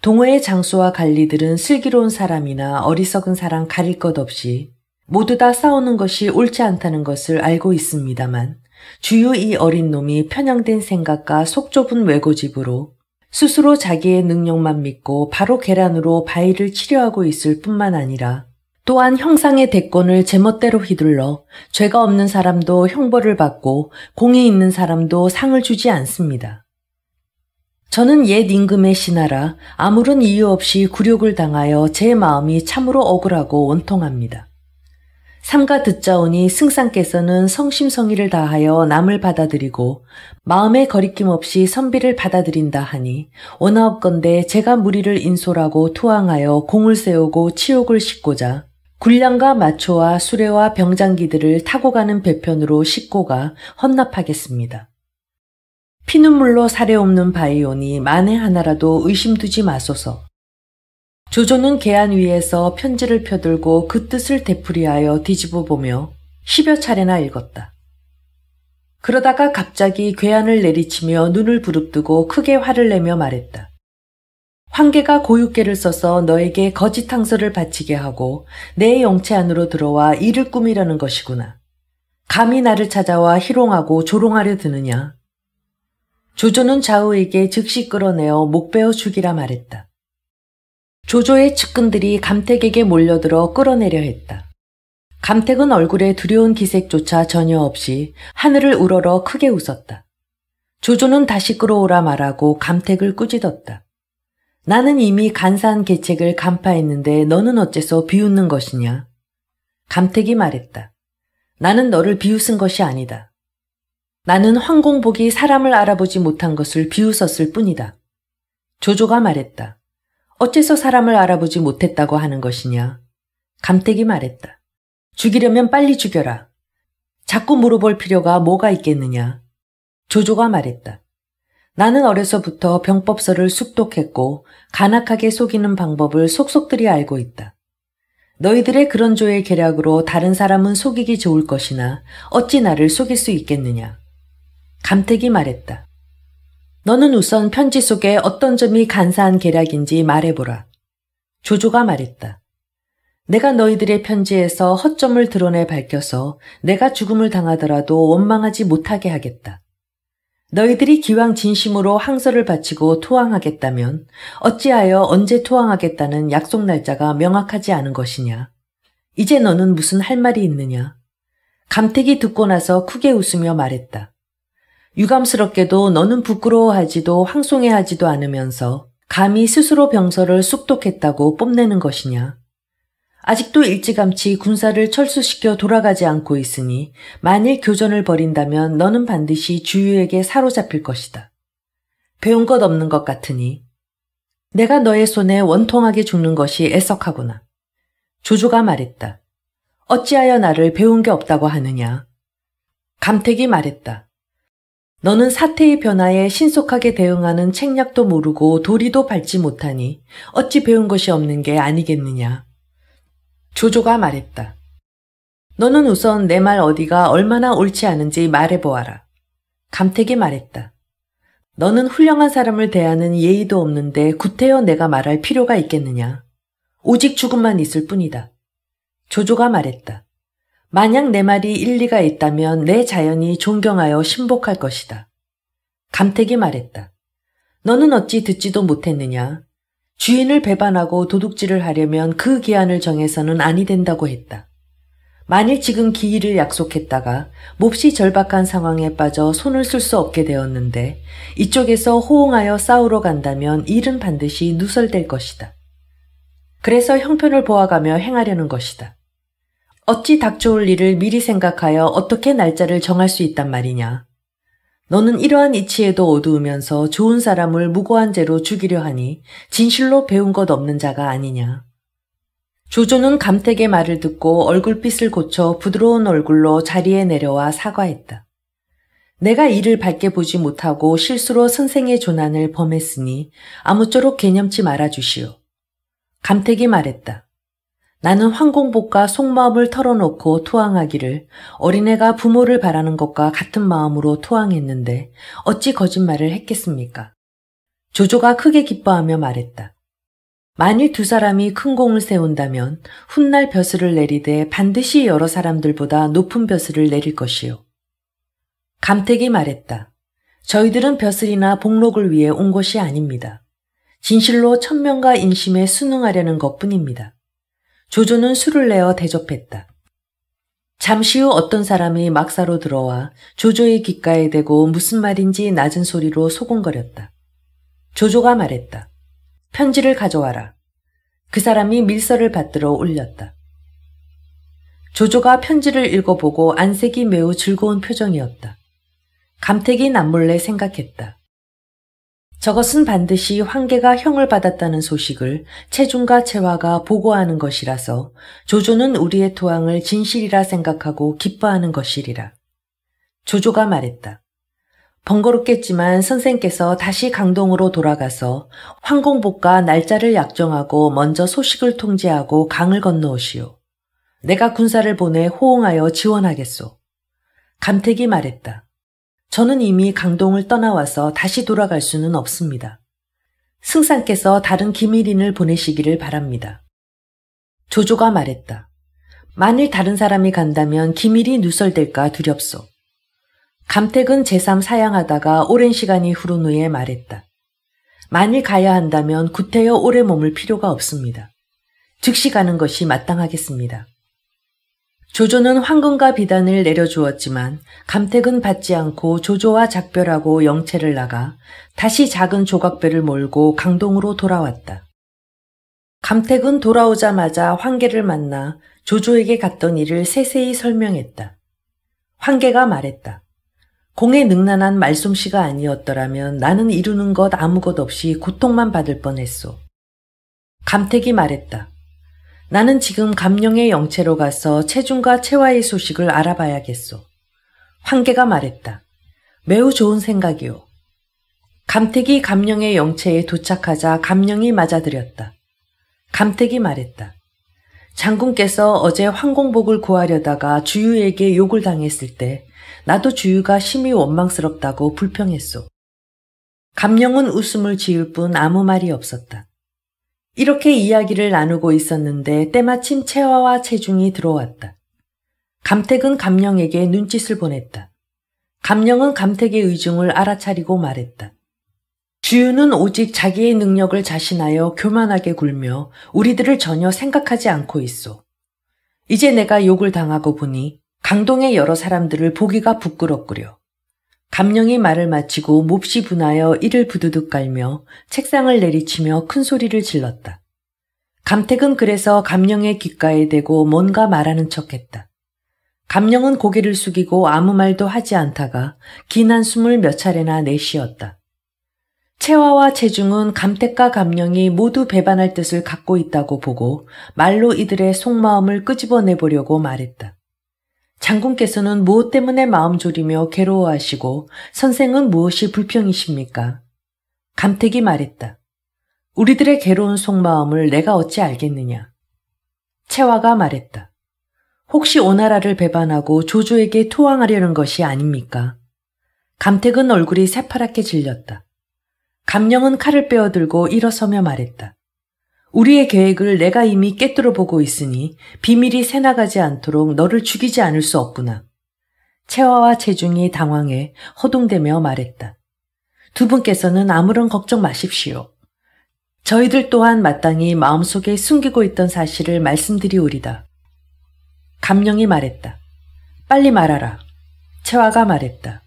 동호의 장수와 관리들은 슬기로운 사람이나 어리석은 사람 가릴 것 없이 모두 다 싸우는 것이 옳지 않다는 것을 알고 있습니다만 주요 이 어린 놈이 편향된 생각과 속 좁은 외고집으로 스스로 자기의 능력만 믿고 바로 계란으로 바위를 치려하고 있을 뿐만 아니라 또한 형상의 대권을 제멋대로 휘둘러 죄가 없는 사람도 형벌을 받고 공이 있는 사람도 상을 주지 않습니다. 저는 옛 임금의 신하라 아무런 이유 없이 굴욕을 당하여 제 마음이 참으로 억울하고 원통합니다. 삼가 듣자오니 승상께서는 성심성의를 다하여 남을 받아들이고 마음에 거리낌 없이 선비를 받아들인다 하니 원하옵건대 제가 무리를 인솔하고 투항하여 공을 세우고 치욕을 싣고자 군량과 마초와 수레와 병장기들을 타고 가는 배편으로 싣고 가 헌납하겠습니다. 피눈물로 사례없는 바이오니 만에 하나라도 의심두지 마소서. 조조는 계안 위에서 편지를 펴들고 그 뜻을 되풀이하여 뒤집어 보며 10여 차례나 읽었다. 그러다가 갑자기 괴안을 내리치며 눈을 부릅뜨고 크게 화를 내며 말했다. 황계가 고육계를 써서 너에게 거짓 항서를 바치게 하고 내 영체 안으로 들어와 일을 꾸미려는 것이구나. 감히 나를 찾아와 희롱하고 조롱하려 드느냐. 조조는 좌우에게 즉시 끌어내어 목베어 죽이라 말했다. 조조의 측근들이 감택에게 몰려들어 끌어내려 했다. 감택은 얼굴에 두려운 기색조차 전혀 없이 하늘을 우러러 크게 웃었다. 조조는 다시 끌어오라 말하고 감택을 꾸짖었다. 나는 이미 간사한 계책을 간파했는데 너는 어째서 비웃는 것이냐? 감택이 말했다. 나는 너를 비웃은 것이 아니다. 나는 황공복이 사람을 알아보지 못한 것을 비웃었을 뿐이다. 조조가 말했다. 어째서 사람을 알아보지 못했다고 하는 것이냐? 감택이 말했다. 죽이려면 빨리 죽여라. 자꾸 물어볼 필요가 뭐가 있겠느냐? 조조가 말했다. 나는 어려서부터 병법서를 숙독했고 간악하게 속이는 방법을 속속들이 알고 있다. 너희들의 그런 조의 계략으로 다른 사람은 속이기 좋을 것이나 어찌 나를 속일 수 있겠느냐? 감택이 말했다. 너는 우선 편지 속에 어떤 점이 간사한 계략인지 말해보라. 조조가 말했다. 내가 너희들의 편지에서 허점을 드러내 밝혀서 내가 죽음을 당하더라도 원망하지 못하게 하겠다. 너희들이 기왕 진심으로 항서를 바치고 투항하겠다면 어찌하여 언제 투항하겠다는 약속 날짜가 명확하지 않은 것이냐. 이제 너는 무슨 할 말이 있느냐. 감택이 듣고 나서 크게 웃으며 말했다. 유감스럽게도 너는 부끄러워하지도 황송해하지도 않으면서 감히 스스로 병서를 쑥독했다고 뽐내는 것이냐. 아직도 일찌감치 군사를 철수시켜 돌아가지 않고 있으니 만일 교전을 벌인다면 너는 반드시 주유에게 사로잡힐 것이다. 배운 것 없는 것 같으니 내가 너의 손에 원통하게 죽는 것이 애석하구나. 조조가 말했다. 어찌하여 나를 배운 게 없다고 하느냐. 감택이 말했다. 너는 사태의 변화에 신속하게 대응하는 책략도 모르고 도리도 밟지 못하니 어찌 배운 것이 없는 게 아니겠느냐. 조조가 말했다. 너는 우선 내 말 어디가 얼마나 옳지 않은지 말해보아라. 감택이 말했다. 너는 훌륭한 사람을 대하는 예의도 없는데 구태여 내가 말할 필요가 있겠느냐. 오직 죽음만 있을 뿐이다. 조조가 말했다. 만약 내 말이 일리가 있다면 내 자연이 존경하여 신복할 것이다. 감택이 말했다. 너는 어찌 듣지도 못했느냐. 주인을 배반하고 도둑질을 하려면 그 기한을 정해서는 아니 된다고 했다. 만일 지금 기일을 약속했다가 몹시 절박한 상황에 빠져 손을 쓸 수 없게 되었는데 이쪽에서 호응하여 싸우러 간다면 일은 반드시 누설될 것이다. 그래서 형편을 보아가며 행하려는 것이다. 어찌 닥쳐올 일을 미리 생각하여 어떻게 날짜를 정할 수 있단 말이냐. 너는 이러한 이치에도 어두우면서 좋은 사람을 무고한 죄로 죽이려 하니 진실로 배운 것 없는 자가 아니냐. 조조는 감택의 말을 듣고 얼굴빛을 고쳐 부드러운 얼굴로 자리에 내려와 사과했다. 내가 이를 밝게 보지 못하고 실수로 선생의 조난을 범했으니 아무쪼록 개념치 말아주시오. 감택이 말했다. 나는 황공복과 속마음을 털어놓고 투항하기를 어린애가 부모를 바라는 것과 같은 마음으로 투항했는데 어찌 거짓말을 했겠습니까? 조조가 크게 기뻐하며 말했다. 만일 두 사람이 큰 공을 세운다면 훗날 벼슬을 내리되 반드시 여러 사람들보다 높은 벼슬을 내릴 것이요. 감택이 말했다. 저희들은 벼슬이나 복록을 위해 온 것이 아닙니다. 진실로 천명과 인심에 순응하려는 것뿐입니다. 조조는 술을 내어 대접했다. 잠시 후 어떤 사람이 막사로 들어와 조조의 귓가에 대고 무슨 말인지 낮은 소리로 소곤거렸다. 조조가 말했다. 편지를 가져와라. 그 사람이 밀서를 받들어 올렸다. 조조가 편지를 읽어보고 안색이 매우 즐거운 표정이었다. 감택이 남몰래 생각했다. 저것은 반드시 황계가 형을 받았다는 소식을 채중과 채화가 보고하는 것이라서 조조는 우리의 토항을 진실이라 생각하고 기뻐하는 것이리라. 조조가 말했다. 번거롭겠지만 선생께서 다시 강동으로 돌아가서 황공복과 날짜를 약정하고 먼저 소식을 통지하고 강을 건너오시오. 내가 군사를 보내 호응하여 지원하겠소. 감택이 말했다. 저는 이미 강동을 떠나와서 다시 돌아갈 수는 없습니다. 승상께서 다른 기밀인을 보내시기를 바랍니다. 조조가 말했다. 만일 다른 사람이 간다면 기밀이 누설될까 두렵소. 감택은 제3 사양하다가 오랜 시간이 흐른 후에 말했다. 만일 가야 한다면 구태여 오래 머물 필요가 없습니다. 즉시 가는 것이 마땅하겠습니다. 조조는 황금과 비단을 내려주었지만 감택은 받지 않고 조조와 작별하고 영체를 나가 다시 작은 조각배를 몰고 강동으로 돌아왔다. 감택은 돌아오자마자 황계를 만나 조조에게 갔던 일을 세세히 설명했다. 황계가 말했다. 공의 능란한 말솜씨가 아니었더라면 나는 이루는 것 아무것 없이 고통만 받을 뻔했소. 감택이 말했다. 나는 지금 감령의 영체로 가서 채중과 채화의 소식을 알아봐야겠소. 황계가 말했다. 매우 좋은 생각이오. 감택이 감령의 영체에 도착하자 감령이 맞아들였다. 감택이 말했다. 장군께서 어제 황공복을 구하려다가 주유에게 욕을 당했을 때 나도 주유가 심히 원망스럽다고 불평했소. 감령은 웃음을 지을 뿐 아무 말이 없었다. 이렇게 이야기를 나누고 있었는데 때마침 채화와 채중이 들어왔다. 감택은 감령에게 눈짓을 보냈다. 감령은 감택의 의중을 알아차리고 말했다. 주유는 오직 자기의 능력을 자신하여 교만하게 굴며 우리들을 전혀 생각하지 않고 있소. 이제 내가 욕을 당하고 보니 강동의 여러 사람들을 보기가 부끄럽구려. 감령이 말을 마치고 몹시 분하여 이를 부두둑 깔며 책상을 내리치며 큰 소리를 질렀다. 감택은 그래서 감령의 귓가에 대고 뭔가 말하는 척했다. 감령은 고개를 숙이고 아무 말도 하지 않다가 긴 한숨을 몇 차례나 내쉬었다. 채화와 채중은 감택과 감령이 모두 배반할 뜻을 갖고 있다고 보고 말로 이들의 속마음을 끄집어내보려고 말했다. 장군께서는 무엇 때문에 마음 졸이며 괴로워하시고 선생은 무엇이 불평이십니까? 감택이 말했다. 우리들의 괴로운 속마음을 내가 어찌 알겠느냐. 채화가 말했다. 혹시 오나라를 배반하고 조조에게 투항하려는 것이 아닙니까? 감택은 얼굴이 새파랗게 질렸다. 감령은 칼을 빼어들고 일어서며 말했다. 우리의 계획을 내가 이미 꿰뚫어 보고 있으니 비밀이 새나가지 않도록 너를 죽이지 않을 수 없구나. 채화와 채중이 당황해 허둥대며 말했다. 두 분께서는 아무런 걱정 마십시오. 저희들 또한 마땅히 마음속에 숨기고 있던 사실을 말씀드리오리다. 감령이 말했다. 빨리 말하라. 채화가 말했다.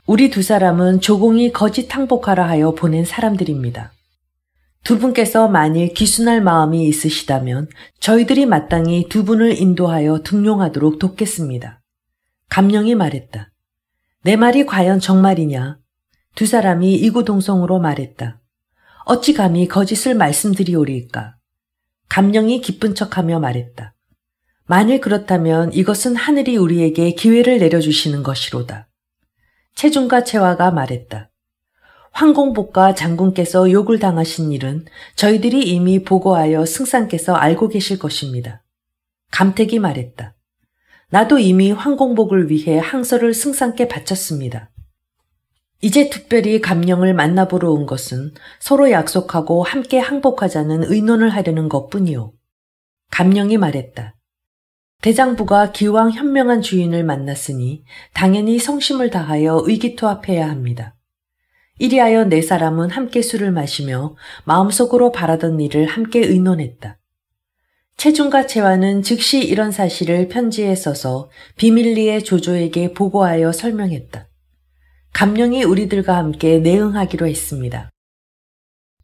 우리 두 사람은 조공이 거짓 항복하라 하여 보낸 사람들입니다. 두 분께서 만일 기순할 마음이 있으시다면 저희들이 마땅히 두 분을 인도하여 등용하도록 돕겠습니다. 감령이 말했다. 내 말이 과연 정말이냐? 두 사람이 이구동성으로 말했다. 어찌 감히 거짓을 말씀드리오리까? 감령이 기쁜 척하며 말했다. 만일 그렇다면 이것은 하늘이 우리에게 기회를 내려주시는 것이로다. 채중과 채화가 말했다. 황공복과 장군께서 욕을 당하신 일은 저희들이 이미 보고하여 승상께서 알고 계실 것입니다. 감택이 말했다. 나도 이미 황공복을 위해 항서를 승상께 바쳤습니다. 이제 특별히 감령을 만나보러 온 것은 서로 약속하고 함께 항복하자는 의논을 하려는 것뿐이오. 감령이 말했다. 대장부가 기왕 현명한 주인을 만났으니 당연히 성심을 다하여 의기투합해야 합니다. 이리하여 네 사람은 함께 술을 마시며 마음속으로 바라던 일을 함께 의논했다. 체중과 채화는 즉시 이런 사실을 편지에 써서 비밀리에 조조에게 보고하여 설명했다. 감령이 우리들과 함께 내응하기로 했습니다.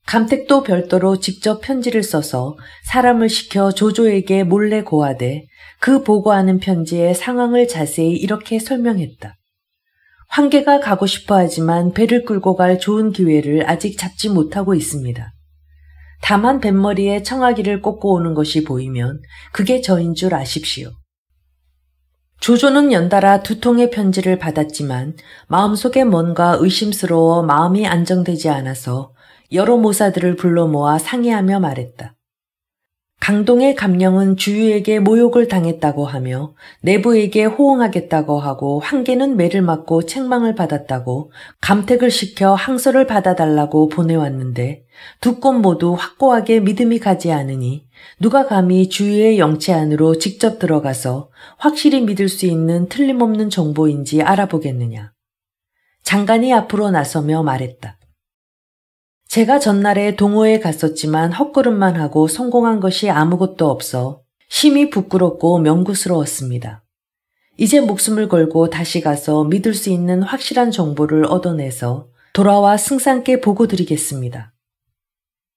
감택도 별도로 직접 편지를 써서 사람을 시켜 조조에게 몰래 고하되 그 보고하는 편지의 상황을 자세히 이렇게 설명했다. 황계가 가고 싶어 하지만 배를 끌고 갈 좋은 기회를 아직 잡지 못하고 있습니다. 다만 뱃머리에 청아기를 꽂고 오는 것이 보이면 그게 저인 줄 아십시오. 조조는 연달아 2통의 편지를 받았지만 마음속에 뭔가 의심스러워 마음이 안정되지 않아서 여러 모사들을 불러 모아 상의하며 말했다. 강동의 감령은 주유에게 모욕을 당했다고 하며 내부에게 호응하겠다고 하고 황계는 매를 맞고 책망을 받았다고 감택을 시켜 항소를 받아달라고 보내왔는데 두 곳 모두 확고하게 믿음이 가지 않으니 누가 감히 주유의 영체 안으로 직접 들어가서 확실히 믿을 수 있는 틀림없는 정보인지 알아보겠느냐. 장관이 앞으로 나서며 말했다. 제가 전날에 동호회에 갔었지만 헛걸음만 하고 성공한 것이 아무것도 없어 심히 부끄럽고 명구스러웠습니다. 이제 목숨을 걸고 다시 가서 믿을 수 있는 확실한 정보를 얻어내서 돌아와 승상께 보고드리겠습니다.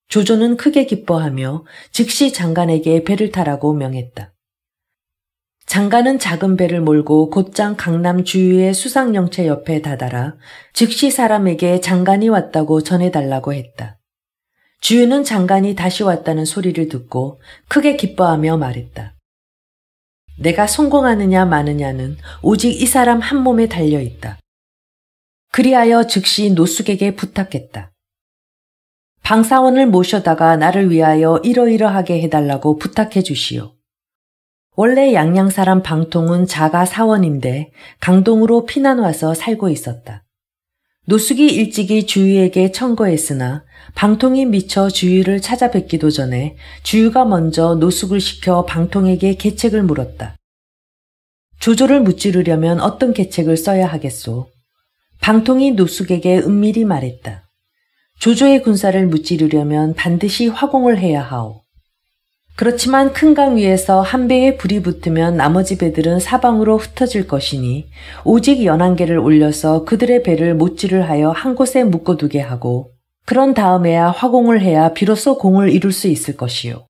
조조는 크게 기뻐하며 즉시 장관에게 배를 타라고 명했다. 장관은 작은 배를 몰고 곧장 강남 주유의 수상영체 옆에 다다라 즉시 사람에게 장관이 왔다고 전해달라고 했다. 주유는 장관이 다시 왔다는 소리를 듣고 크게 기뻐하며 말했다. 내가 성공하느냐 마느냐는 오직 이 사람 한 몸에 달려있다. 그리하여 즉시 노숙에게 부탁했다. 방사원을 모셔다가 나를 위하여 이러이러하게 해달라고 부탁해 주시오. 원래 양양사람 방통은 자가 사원인데 강동으로 피난 와서 살고 있었다. 노숙이 일찍이 주유에게 청거했으나 방통이 미처 주유를 찾아뵙기도 전에 주유가 먼저 노숙을 시켜 방통에게 계책을 물었다. 조조를 무찌르려면 어떤 계책을 써야 하겠소? 방통이 노숙에게 은밀히 말했다. 조조의 군사를 무찌르려면 반드시 화공을 해야 하오. 그렇지만 큰 강 위에서 한 배에 불이 붙으면 나머지 배들은 사방으로 흩어질 것이니 오직 연안개를 올려서 그들의 배를 못질을 하여 한 곳에 묶어두게 하고 그런 다음에야 화공을 해야 비로소 공을 이룰 수 있을 것이요.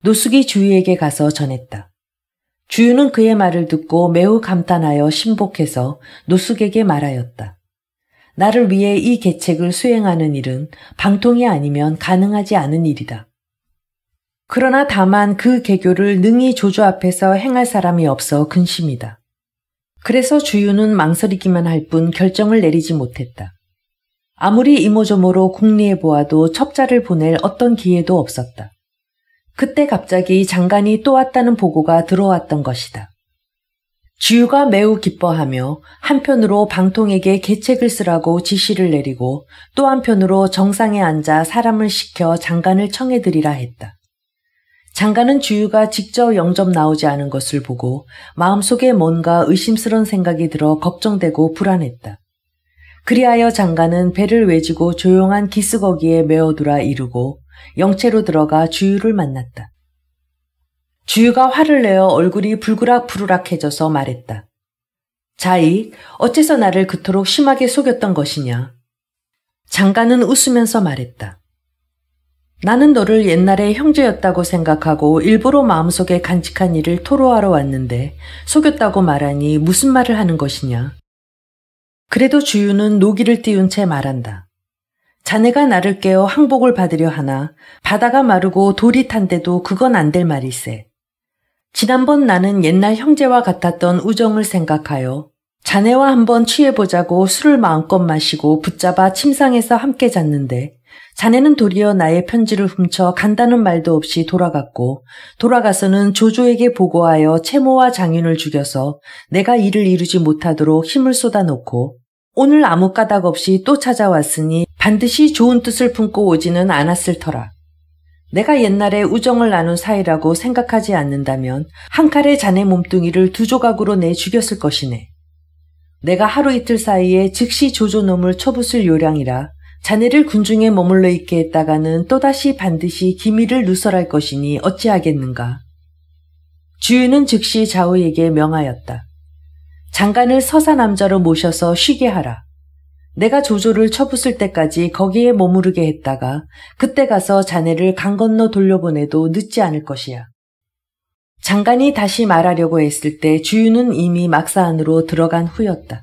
노숙이 주유에게 가서 전했다. 주유는 그의 말을 듣고 매우 감탄하여 신복해서 노숙에게 말하였다. 나를 위해 이 계책을 수행하는 일은 방통이 아니면 가능하지 않은 일이다. 그러나 다만 그 계교를 능히 조조 앞에서 행할 사람이 없어 근심이다. 그래서 주유는 망설이기만 할 뿐 결정을 내리지 못했다. 아무리 이모저모로 궁리해 보아도 첩자를 보낼 어떤 기회도 없었다. 그때 갑자기 장관이 또 왔다는 보고가 들어왔던 것이다. 주유가 매우 기뻐하며 한편으로 방통에게 계책을 쓰라고 지시를 내리고 또 한편으로 정상에 앉아 사람을 시켜 장관을 청해드리라 했다. 장관은 주유가 직접 영접 나오지 않은 것을 보고 마음속에 뭔가 의심스러운 생각이 들어 걱정되고 불안했다. 그리하여 장관은 배를 외지고 조용한 기슭어기에 메어두라 이르고 영체로 들어가 주유를 만났다. 주유가 화를 내어 얼굴이 불그락푸르락해져서 말했다. 자익, 어째서 나를 그토록 심하게 속였던 것이냐? 장관은 웃으면서 말했다. 나는 너를 옛날에 형제였다고 생각하고 일부러 마음속에 간직한 일을 토로하러 왔는데 속였다고 말하니 무슨 말을 하는 것이냐? 그래도 주유는 노기를 띄운 채 말한다. 자네가 나를 깨어 항복을 받으려 하나 바다가 마르고 돌이 탄데도 그건 안 될 말일세. 지난번 나는 옛날 형제와 같았던 우정을 생각하여 자네와 한번 취해보자고 술을 마음껏 마시고 붙잡아 침상에서 함께 잤는데 자네는 도리어 나의 편지를 훔쳐 간다는 말도 없이 돌아갔고 돌아가서는 조조에게 보고하여 채모와 장윤을 죽여서 내가 일을 이루지 못하도록 힘을 쏟아놓고 오늘 아무 까닭 없이 또 찾아왔으니 반드시 좋은 뜻을 품고 오지는 않았을 터라. 내가 옛날에 우정을 나눈 사이라고 생각하지 않는다면 한 칼에 자네 몸뚱이를 두 조각으로 내 죽였을 것이네. 내가 하루 이틀 사이에 즉시 조조놈을 쳐부술 요량이라 자네를 군중에 머물러 있게 했다가는 또다시 반드시 기미를 누설할 것이니 어찌하겠는가. 주유는 즉시 좌우에게 명하였다. 장관을 서사 남자로 모셔서 쉬게 하라. 내가 조조를 쳐부술 때까지 거기에 머무르게 했다가 그때 가서 자네를 강 건너 돌려보내도 늦지 않을 것이야. 장관이 다시 말하려고 했을 때 주유는 이미 막사 안으로 들어간 후였다.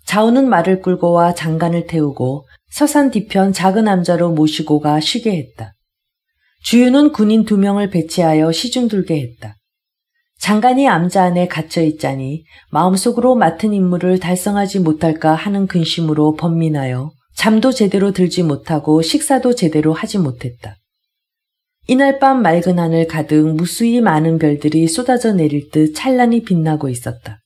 좌우는 말을 끌고 와 장관을 태우고 서산 뒤편 작은 암자로 모시고 가 쉬게 했다. 주유는 군인 2명을 배치하여 시중들게 했다. 장관이 암자 안에 갇혀 있자니 마음속으로 맡은 임무를 달성하지 못할까 하는 근심으로 번민하여 잠도 제대로 들지 못하고 식사도 제대로 하지 못했다. 이날 밤 맑은 하늘 가득 무수히 많은 별들이 쏟아져 내릴 듯 찬란히 빛나고 있었다.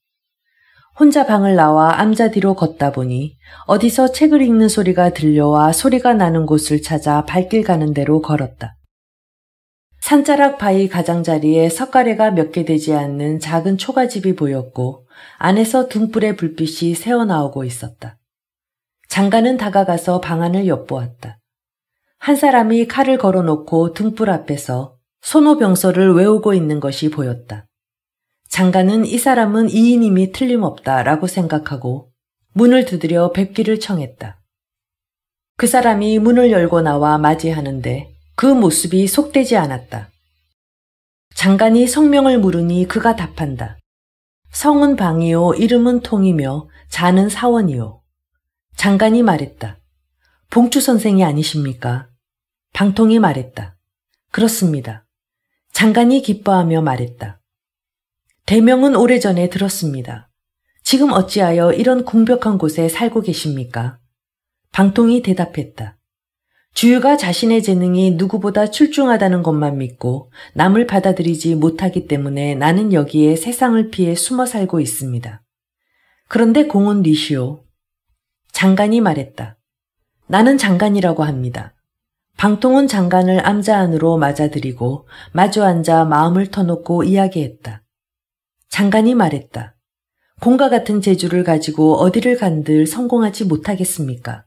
혼자 방을 나와 암자 뒤로 걷다 보니 어디서 책을 읽는 소리가 들려와 소리가 나는 곳을 찾아 발길 가는 대로 걸었다. 산자락 바위 가장자리에 석가래가 몇 개 되지 않는 작은 초가집이 보였고 안에서 등불의 불빛이 새어나오고 있었다. 장관은 다가가서 방 안을 엿보았다. 한 사람이 칼을 걸어놓고 등불 앞에서 손오병서를 외우고 있는 것이 보였다. 장관은 이 사람은 이인임이 틀림없다라고 생각하고 문을 두드려 뵙기를 청했다. 그 사람이 문을 열고 나와 맞이하는데 그 모습이 속되지 않았다. 장관이 성명을 물으니 그가 답한다. 성은 방이요, 이름은 통이며 자는 사원이요. 장관이 말했다. 봉추 선생이 아니십니까? 방통이 말했다. 그렇습니다. 장관이 기뻐하며 말했다. 대명은 오래전에 들었습니다. 지금 어찌하여 이런 궁벽한 곳에 살고 계십니까? 방통이 대답했다. 주유가 자신의 재능이 누구보다 출중하다는 것만 믿고 남을 받아들이지 못하기 때문에 나는 여기에 세상을 피해 숨어 살고 있습니다. 그런데 공은 리시오. 장관이 말했다. 나는 장관이라고 합니다. 방통은 장관을 암자 안으로 맞아들이고 마주 앉아 마음을 터놓고 이야기했다. 장관이 말했다. 공과 같은 재주를 가지고 어디를 간들 성공하지 못하겠습니까?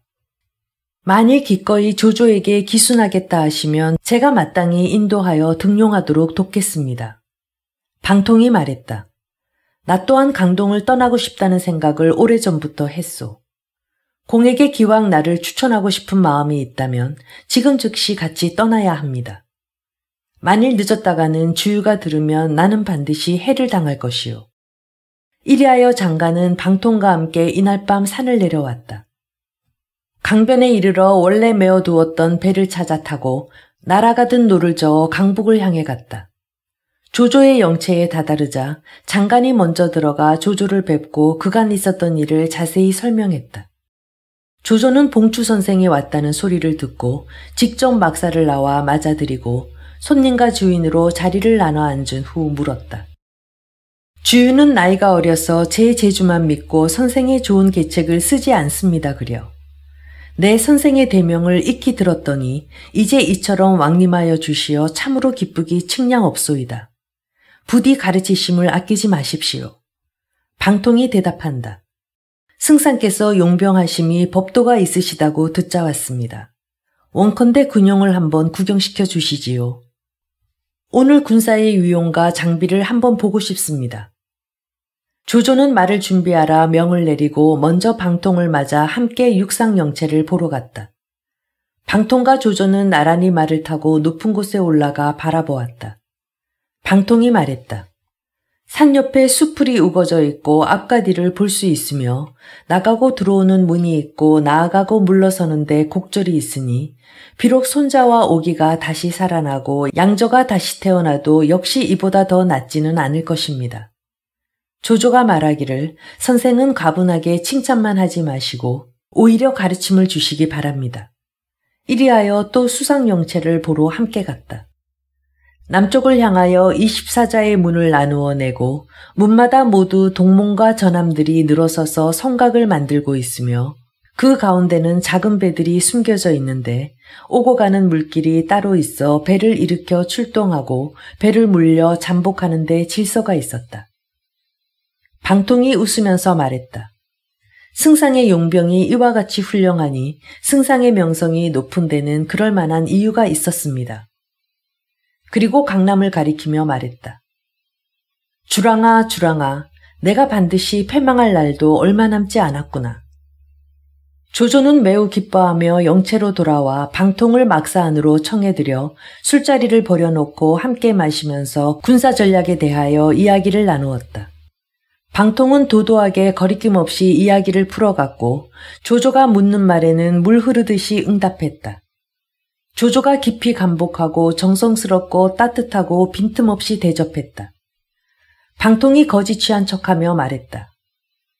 만일 기꺼이 조조에게 기순하겠다 하시면 제가 마땅히 인도하여 등용하도록 돕겠습니다. 방통이 말했다. 나 또한 강동을 떠나고 싶다는 생각을 오래전부터 했소. 공에게 기왕 나를 추천하고 싶은 마음이 있다면 지금 즉시 같이 떠나야 합니다. 만일 늦었다가는 주유가 들으면 나는 반드시 해를 당할 것이요. 이리하여 장관은 방통과 함께 이날 밤 산을 내려왔다. 강변에 이르러 원래 메어두었던 배를 찾아 타고 날아가던 노를 저어 강북을 향해 갔다. 조조의 영체에 다다르자 장관이 먼저 들어가 조조를 뵙고 그간 있었던 일을 자세히 설명했다. 조조는 봉추 선생이 왔다는 소리를 듣고 직접 막사를 나와 맞아들이고 손님과 주인으로 자리를 나눠 앉은 후 물었다. 주유는 나이가 어려서 제 재주만 믿고 선생의 좋은 계책을 쓰지 않습니다 그려. 내 선생의 대명을 익히 들었더니 이제 이처럼 왕림하여 주시어 참으로 기쁘기 측량없소이다. 부디 가르치심을 아끼지 마십시오. 방통이 대답한다. 승상께서 용병하심이 법도가 있으시다고 듣자 왔습니다. 원컨대 군용을 한번 구경시켜 주시지요. 오늘 군사의 위용과 장비를 한번 보고 싶습니다. 조조는 말을 준비하라 명을 내리고 먼저 방통을 맞아 함께 육상영체를 보러 갔다. 방통과 조조는 나란히 말을 타고 높은 곳에 올라가 바라보았다. 방통이 말했다. 산 옆에 수풀이 우거져 있고 앞가디를 볼 수 있으며 나가고 들어오는 문이 있고 나아가고 물러서는데 곡절이 있으니 비록 손자와 오기가 다시 살아나고 양저가 다시 태어나도 역시 이보다 더 낫지는 않을 것입니다. 조조가 말하기를 선생은 가분하게 칭찬만 하지 마시고 오히려 가르침을 주시기 바랍니다. 이리하여 또 수상영체를 보러 함께 갔다. 남쪽을 향하여 24자의 문을 나누어 내고 문마다 모두 동문과 전함들이 늘어서서 성곽을 만들고 있으며 그 가운데는 작은 배들이 숨겨져 있는데 오고 가는 물길이 따로 있어 배를 일으켜 출동하고 배를 물려 잠복하는 데 질서가 있었다. 방통이 웃으면서 말했다. 승상의 용병이 이와 같이 훌륭하니 승상의 명성이 높은 데는 그럴 만한 이유가 있었습니다. 그리고 강남을 가리키며 말했다. 주랑아, 주랑아, 내가 반드시 패망할 날도 얼마 남지 않았구나. 조조는 매우 기뻐하며 영채로 돌아와 방통을 막사 안으로 청해들여 술자리를 벌여놓고 함께 마시면서 군사 전략에 대하여 이야기를 나누었다. 방통은 도도하게 거리낌 없이 이야기를 풀어갔고 조조가 묻는 말에는 물 흐르듯이 응답했다. 조조가 깊이 감복하고 정성스럽고 따뜻하고 빈틈없이 대접했다. 방통이 거지 취한 척하며 말했다.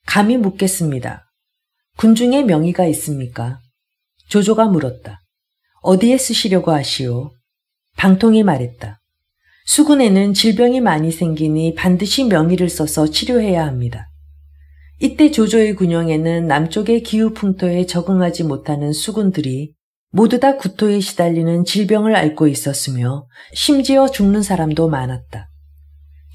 감히 묻겠습니다. 군중에 명의가 있습니까? 조조가 물었다. 어디에 쓰시려고 하시오? 방통이 말했다. 수군에는 질병이 많이 생기니 반드시 명의를 써서 치료해야 합니다. 이때 조조의 군영에는 남쪽의 기후 풍토에 적응하지 못하는 수군들이 모두 다 구토에 시달리는 질병을 앓고 있었으며 심지어 죽는 사람도 많았다.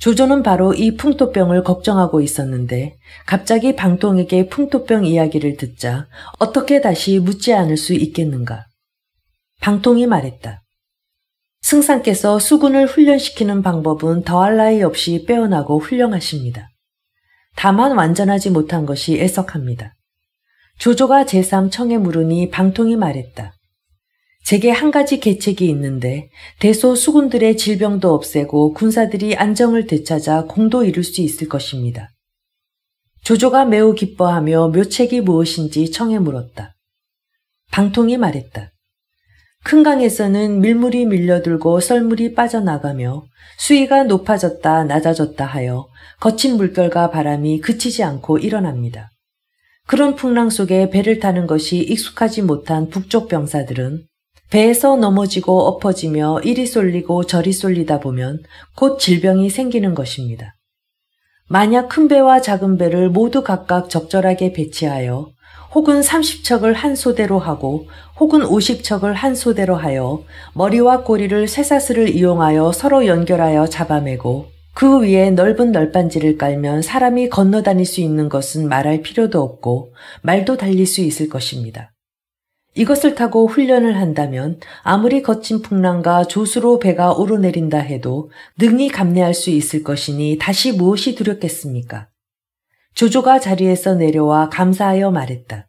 조조는 바로 이 풍토병을 걱정하고 있었는데 갑자기 방통에게 풍토병 이야기를 듣자 어떻게 다시 묻지 않을 수 있겠는가. 방통이 말했다. 승상께서 수군을 훈련시키는 방법은 더할 나위 없이 빼어나고 훌륭하십니다. 다만 완전하지 못한 것이 애석합니다. 조조가 제3 청에 물으니 방통이 말했다. 제게 한 가지 계책이 있는데 대소 수군들의 질병도 없애고 군사들이 안정을 되찾아 공도 이룰 수 있을 것입니다. 조조가 매우 기뻐하며 묘책이 무엇인지 청에 물었다. 방통이 말했다. 큰 강에서는 밀물이 밀려들고 썰물이 빠져나가며 수위가 높아졌다 낮아졌다 하여 거친 물결과 바람이 그치지 않고 일어납니다. 그런 풍랑 속에 배를 타는 것이 익숙하지 못한 북쪽 병사들은 배에서 넘어지고 엎어지며 이리 쏠리고 저리 쏠리다 보면 곧 질병이 생기는 것입니다. 만약 큰 배와 작은 배를 모두 각각 적절하게 배치하여 혹은 30척을 한 소대로 하고 혹은 50척을 한 소대로 하여 머리와 꼬리를 쇠사슬을 이용하여 서로 연결하여 잡아매고 그 위에 넓은 널빤지를 깔면 사람이 건너다닐 수 있는 것은 말할 필요도 없고 말도 달릴 수 있을 것입니다. 이것을 타고 훈련을 한다면 아무리 거친 풍랑과 조수로 배가 오르내린다 해도 능히 감내할 수 있을 것이니 다시 무엇이 두렵겠습니까? 조조가 자리에서 내려와 감사하여 말했다.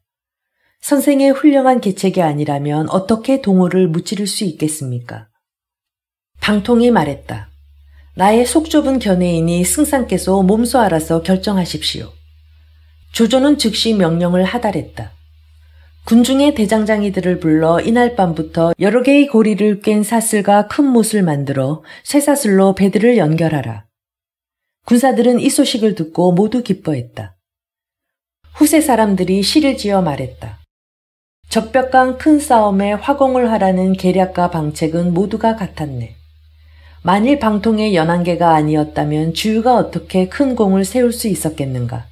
선생의 훌륭한 계책이 아니라면 어떻게 동호를 무찌를 수 있겠습니까? 방통이 말했다. 나의 속 좁은 견해이니 승상께서 몸소 알아서 결정하십시오. 조조는 즉시 명령을 하달했다. 군중의 대장장이들을 불러 이날 밤부터 여러 개의 고리를 깬 사슬과 큰 못을 만들어 쇠사슬로 배들을 연결하라. 군사들은 이 소식을 듣고 모두 기뻐했다. 후세 사람들이 시를 지어 말했다. 적벽강 큰 싸움에 화공을 하라는 계략과 방책은 모두가 같았네. 만일 방통의 연한계가 아니었다면 주유가 어떻게 큰 공을 세울 수 있었겠는가.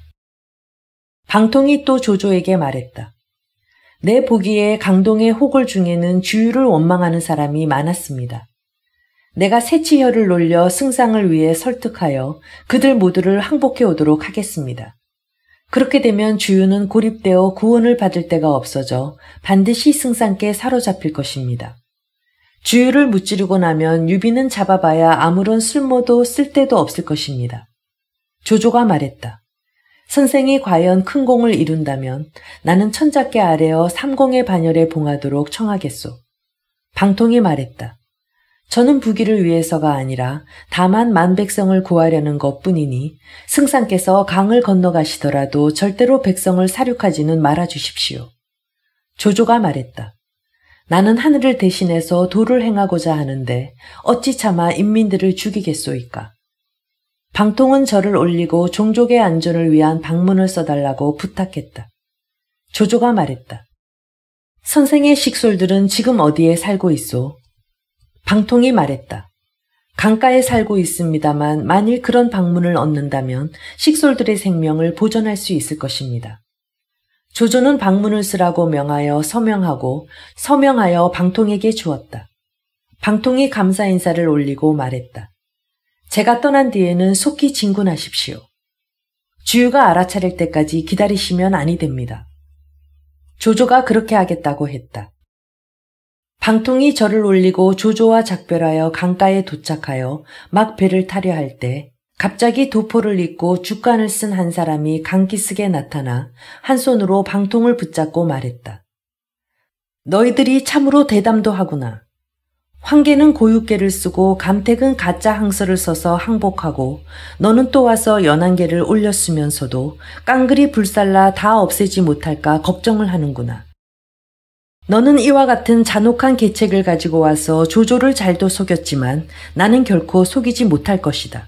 방통이 또 조조에게 말했다. 내 보기에 강동의 호골 중에는 주유를 원망하는 사람이 많았습니다. 내가 새치혀를 놀려 승상을 위해 설득하여 그들 모두를 항복해 오도록 하겠습니다. 그렇게 되면 주유는 고립되어 구원을 받을 데가 없어져 반드시 승상께 사로잡힐 것입니다. 주유를 무찌르고 나면 유비는 잡아봐야 아무런 쓸모도 쓸데도 없을 것입니다. 조조가 말했다. 선생이 과연 큰 공을 이룬다면 나는 천자께 아뢰어 삼공의 반열에 봉하도록 청하겠소. 방통이 말했다. 저는 부귀를 위해서가 아니라 다만 만백성을 구하려는 것뿐이니 승상께서 강을 건너가시더라도 절대로 백성을 사륙하지는 말아주십시오. 조조가 말했다. 나는 하늘을 대신해서 도를 행하고자 하는데 어찌 차마 인민들을 죽이겠소이까. 방통은 절을 올리고 종족의 안전을 위한 방문을 써달라고 부탁했다. 조조가 말했다. 선생의 식솔들은 지금 어디에 살고 있소? 방통이 말했다. 강가에 살고 있습니다만 만일 그런 방문을 얻는다면 식솔들의 생명을 보존할 수 있을 것입니다. 조조는 방문을 쓰라고 명하여 서명하고 서명하여 방통에게 주었다. 방통이 감사 인사를 올리고 말했다. 제가 떠난 뒤에는 속히 진군하십시오. 주유가 알아차릴 때까지 기다리시면 아니 됩니다. 조조가 그렇게 하겠다고 했다. 방통이 절을 올리고 조조와 작별하여 강가에 도착하여 막 배를 타려 할 때 갑자기 도포를 입고 죽관을 쓴 한 사람이 강기슭에 나타나 한 손으로 방통을 붙잡고 말했다. 너희들이 참으로 대담도 하구나. 황계는 고유계를 쓰고 감택은 가짜 항서를 써서 항복하고 너는 또 와서 연안계를 올렸으면서도 깡그리 불살라 다 없애지 못할까 걱정을 하는구나. 너는 이와 같은 잔혹한 계책을 가지고 와서 조조를 잘도 속였지만 나는 결코 속이지 못할 것이다.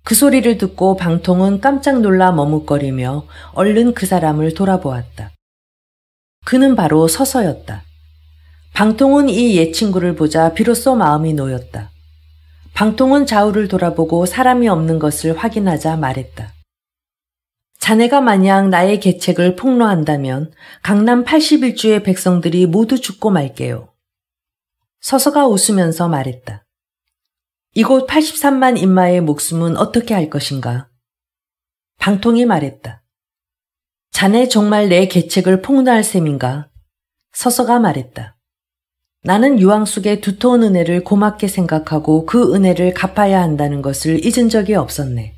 그 소리를 듣고 방통은 깜짝 놀라 머뭇거리며 얼른 그 사람을 돌아보았다. 그는 바로 서서였다. 방통은 이 옛 친구를 보자 비로소 마음이 놓였다. 방통은 좌우를 돌아보고 사람이 없는 것을 확인하자 말했다. 자네가 만약 나의 계책을 폭로한다면 강남 81주의 백성들이 모두 죽고 말게요. 서서가 웃으면서 말했다. 이곳 83만 인마의 목숨은 어떻게 할 것인가? 방통이 말했다. 자네 정말 내 계책을 폭로할 셈인가? 서서가 말했다. 나는 유황숙의 두터운 은혜를 고맙게 생각하고 그 은혜를 갚아야 한다는 것을 잊은 적이 없었네.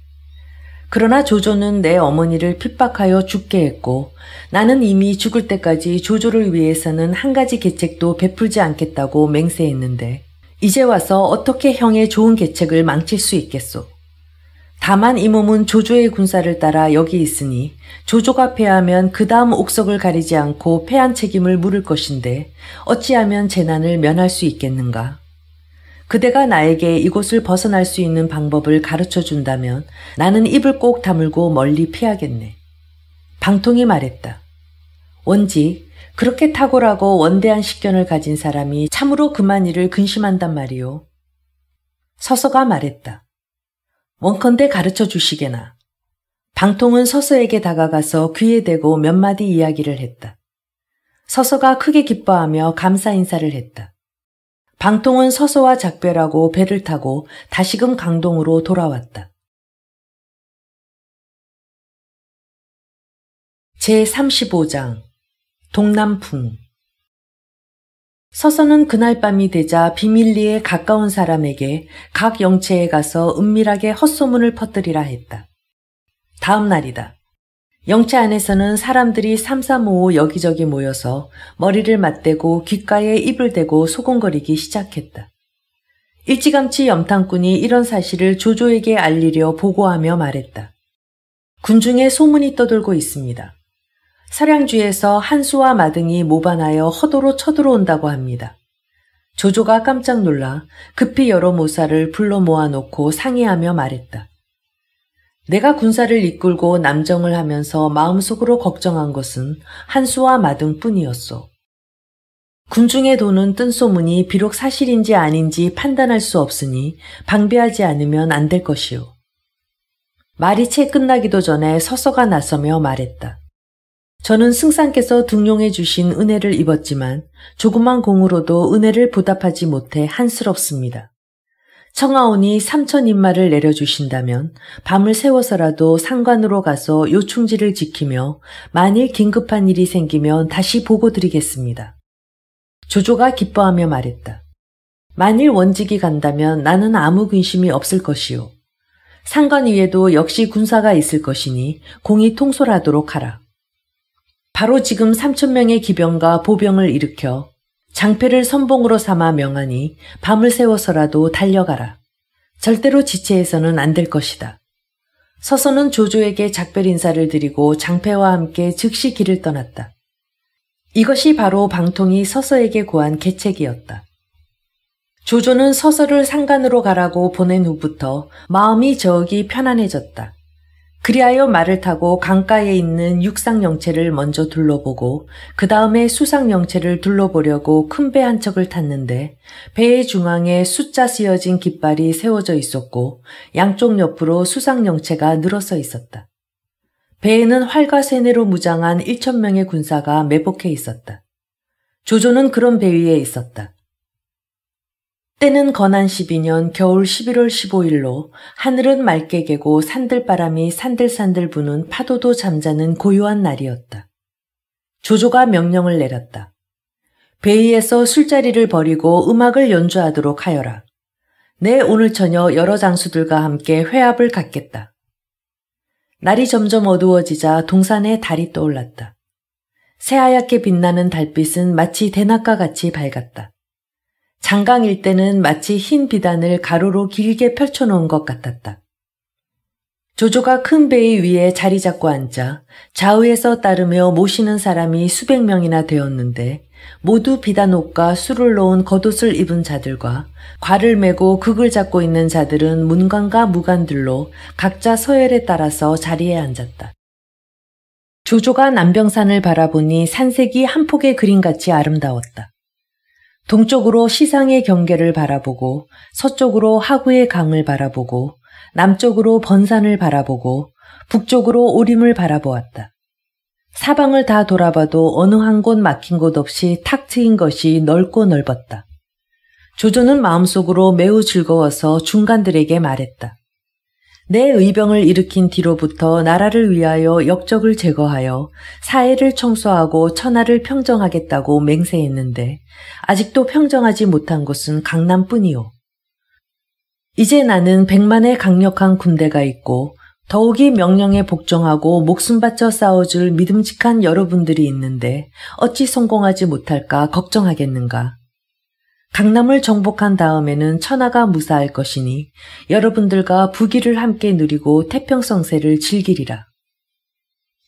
그러나 조조는 내 어머니를 핍박하여 죽게 했고 나는 이미 죽을 때까지 조조를 위해서는 한 가지 계책도 베풀지 않겠다고 맹세했는데 이제 와서 어떻게 형의 좋은 계책을 망칠 수 있겠소. 다만 이 몸은 조조의 군사를 따라 여기 있으니 조조가 패하면 그 다음 옥석을 가리지 않고 패한 책임을 물을 것인데 어찌하면 재난을 면할 수 있겠는가. 그대가 나에게 이곳을 벗어날 수 있는 방법을 가르쳐 준다면 나는 입을 꼭 다물고 멀리 피하겠네. 방통이 말했다. 원지, 그렇게 탁월하고 원대한 식견을 가진 사람이 참으로 그만 일을 근심한단 말이오. 서서가 말했다. 원컨대 가르쳐 주시게나. 방통은 서서에게 다가가서 귀에 대고 몇 마디 이야기를 했다. 서서가 크게 기뻐하며 감사 인사를 했다. 방통은 서서와 작별하고 배를 타고 다시금 강동으로 돌아왔다. 제35장 동남풍. 서서는 그날 밤이 되자 비밀리에 가까운 사람에게 각 영체에 가서 은밀하게 헛소문을 퍼뜨리라 했다. 다음 날이다. 영체 안에서는 사람들이 삼삼오오 여기저기 모여서 머리를 맞대고 귓가에 입을 대고 소곤거리기 시작했다. 일찌감치 염탐꾼이 이런 사실을 조조에게 알리려 보고하며 말했다. 군중에 소문이 떠돌고 있습니다. 서량주에서 한수와 마등이 모반하여 허도로 쳐들어온다고 합니다. 조조가 깜짝 놀라 급히 여러 모사를 불러 모아놓고 상의하며 말했다. 내가 군사를 이끌고 남정을 하면서 마음속으로 걱정한 것은 한수와 마등뿐이었소. 군중에 도는 뜬소문이 비록 사실인지 아닌지 판단할 수 없으니 방비하지 않으면 안 될 것이오. 말이 채 끝나기도 전에 서서가 나서며 말했다. 저는 승상께서 등용해 주신 은혜를 입었지만 조그만 공으로도 은혜를 보답하지 못해 한스럽습니다. 청하오니 3,000인마를 내려주신다면 밤을 새워서라도 상관으로 가서 요충지를 지키며 만일 긴급한 일이 생기면 다시 보고드리겠습니다. 조조가 기뻐하며 말했다. 만일 원직이 간다면 나는 아무 근심이 없을 것이오. 상관 위에도 역시 군사가 있을 것이니 공이 통솔하도록 하라. 바로 지금 3,000명의 기병과 보병을 일으켜 장패를 선봉으로 삼아 명하니 밤을 새워서라도 달려가라. 절대로 지체해서는 안 될 것이다. 서서는 조조에게 작별 인사를 드리고 장패와 함께 즉시 길을 떠났다. 이것이 바로 방통이 서서에게 고한 계책이었다. 조조는 서서를 상간으로 가라고 보낸 후부터 마음이 저기 편안해졌다. 그리하여 말을 타고 강가에 있는 육상영체를 먼저 둘러보고 그 다음에 수상영체를 둘러보려고 큰 배 한 척을 탔는데 배의 중앙에 숫자 쓰여진 깃발이 세워져 있었고 양쪽 옆으로 수상영체가 늘어서 있었다. 배에는 활과 쇠뇌로 무장한 1,000명의 군사가 매복해 있었다. 조조는 그런 배 위에 있었다. 때는 건한 12년 겨울 11월 15일로 하늘은 맑게 개고 산들바람이 산들산들 부는 파도도 잠자는 고요한 날이었다. 조조가 명령을 내렸다. 배 위에서 술자리를 벌이고 음악을 연주하도록 하여라. 내 오늘 저녁 여러 장수들과 함께 회합을 갖겠다. 날이 점점 어두워지자 동산에 달이 떠올랐다. 새하얗게 빛나는 달빛은 마치 대낮과 같이 밝았다. 장강 일대는 마치 흰 비단을 가로로 길게 펼쳐놓은 것 같았다. 조조가 큰 배 위에 자리 잡고 앉자 좌우에서 따르며 모시는 사람이 수백 명이나 되었는데 모두 비단 옷과 술을 놓은 겉옷을 입은 자들과 괄을 메고 극을 잡고 있는 자들은 문관과 무관들로 각자 서열에 따라서 자리에 앉았다. 조조가 남병산을 바라보니 산색이 한 폭의 그림같이 아름다웠다. 동쪽으로 시상의 경계를 바라보고 서쪽으로 하구의 강을 바라보고 남쪽으로 번산을 바라보고 북쪽으로 오림을 바라보았다. 사방을 다 돌아봐도 어느 한 곳 막힌 곳 없이 탁 트인 것이 넓고 넓었다. 조조는 마음속으로 매우 즐거워서 중관들에게 말했다. 내 의병을 일으킨 뒤로부터 나라를 위하여 역적을 제거하여 사해를 청소하고 천하를 평정하겠다고 맹세했는데 아직도 평정하지 못한 곳은 강남뿐이요. 이제 나는 100만의 강력한 군대가 있고 더욱이 명령에 복종하고 목숨 바쳐 싸워줄 믿음직한 여러분들이 있는데 어찌 성공하지 못할까 걱정하겠는가. 강남을 정복한 다음에는 천하가 무사할 것이니 여러분들과 부귀를 함께 누리고 태평성세를 즐기리라.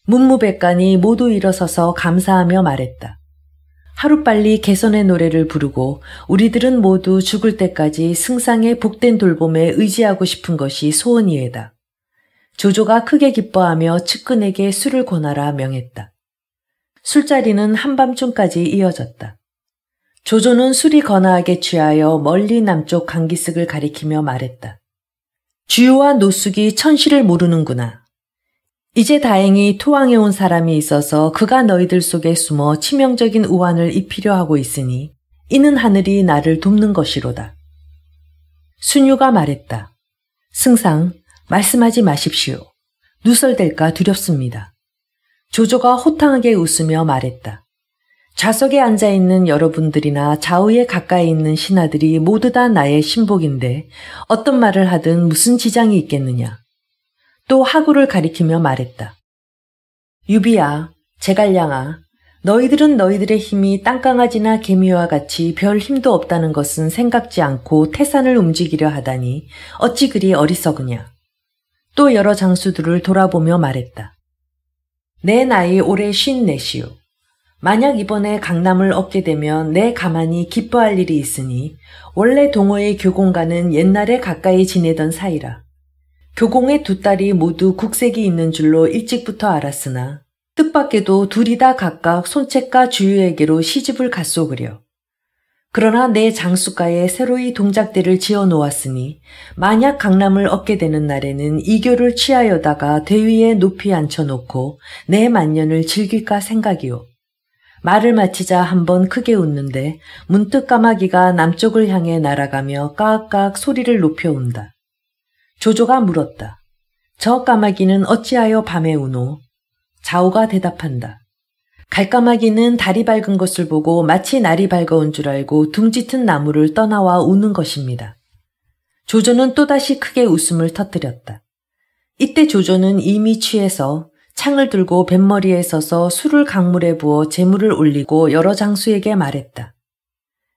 문무백관이 모두 일어서서 감사하며 말했다. 하루빨리 개선의 노래를 부르고 우리들은 모두 죽을 때까지 승상의 복된 돌봄에 의지하고 싶은 것이 소원이에다. 조조가 크게 기뻐하며 측근에게 술을 권하라 명했다. 술자리는 한밤중까지 이어졌다. 조조는 술이 거나하게 취하여 멀리 남쪽 강기슭을 가리키며 말했다. 주유와 노숙이 천시를 모르는구나. 이제 다행히 토왕에 온 사람이 있어서 그가 너희들 속에 숨어 치명적인 우환을 입히려 하고 있으니 이는 하늘이 나를 돕는 것이로다. 순유가 말했다. 승상, 말씀하지 마십시오. 누설될까 두렵습니다. 조조가 호탕하게 웃으며 말했다. 좌석에 앉아있는 여러분들이나 좌우에 가까이 있는 신하들이 모두 다 나의 신복인데 어떤 말을 하든 무슨 지장이 있겠느냐. 또 하구를 가리키며 말했다. 유비야, 제갈량아, 너희들은 너희들의 힘이 땅강아지나 개미와 같이 별 힘도 없다는 것은 생각지 않고 태산을 움직이려 하다니 어찌 그리 어리석으냐. 또 여러 장수들을 돌아보며 말했다. 내 나이 올해 54시오. 만약 이번에 강남을 얻게 되면 내 가만히 기뻐할 일이 있으니 원래 동호의 교공과는 옛날에 가까이 지내던 사이라. 교공의 두 딸이 모두 국색이 있는 줄로 일찍부터 알았으나 뜻밖에도 둘이 다 각각 손책과 주유에게로 시집을 갔소그려. 그러나 내 장수가에 새로이 동작대를 지어 놓았으니 만약 강남을 얻게 되는 날에는 이교를 취하여다가 대위에 높이 앉혀놓고 내 만년을 즐길까 생각이오. 말을 마치자 한번 크게 웃는데 문득 까마귀가 남쪽을 향해 날아가며 까악까악 소리를 높여온다. 조조가 물었다. 저 까마귀는 어찌하여 밤에 우노? 자오가 대답한다. 갈까마귀는 달이 밝은 것을 보고 마치 날이 밝아온 줄 알고 둥짙은 나무를 떠나와 우는 것입니다. 조조는 또다시 크게 웃음을 터뜨렸다. 이때 조조는 이미 취해서 창을 들고 뱃머리에 서서 술을 강물에 부어 재물을 올리고 여러 장수에게 말했다.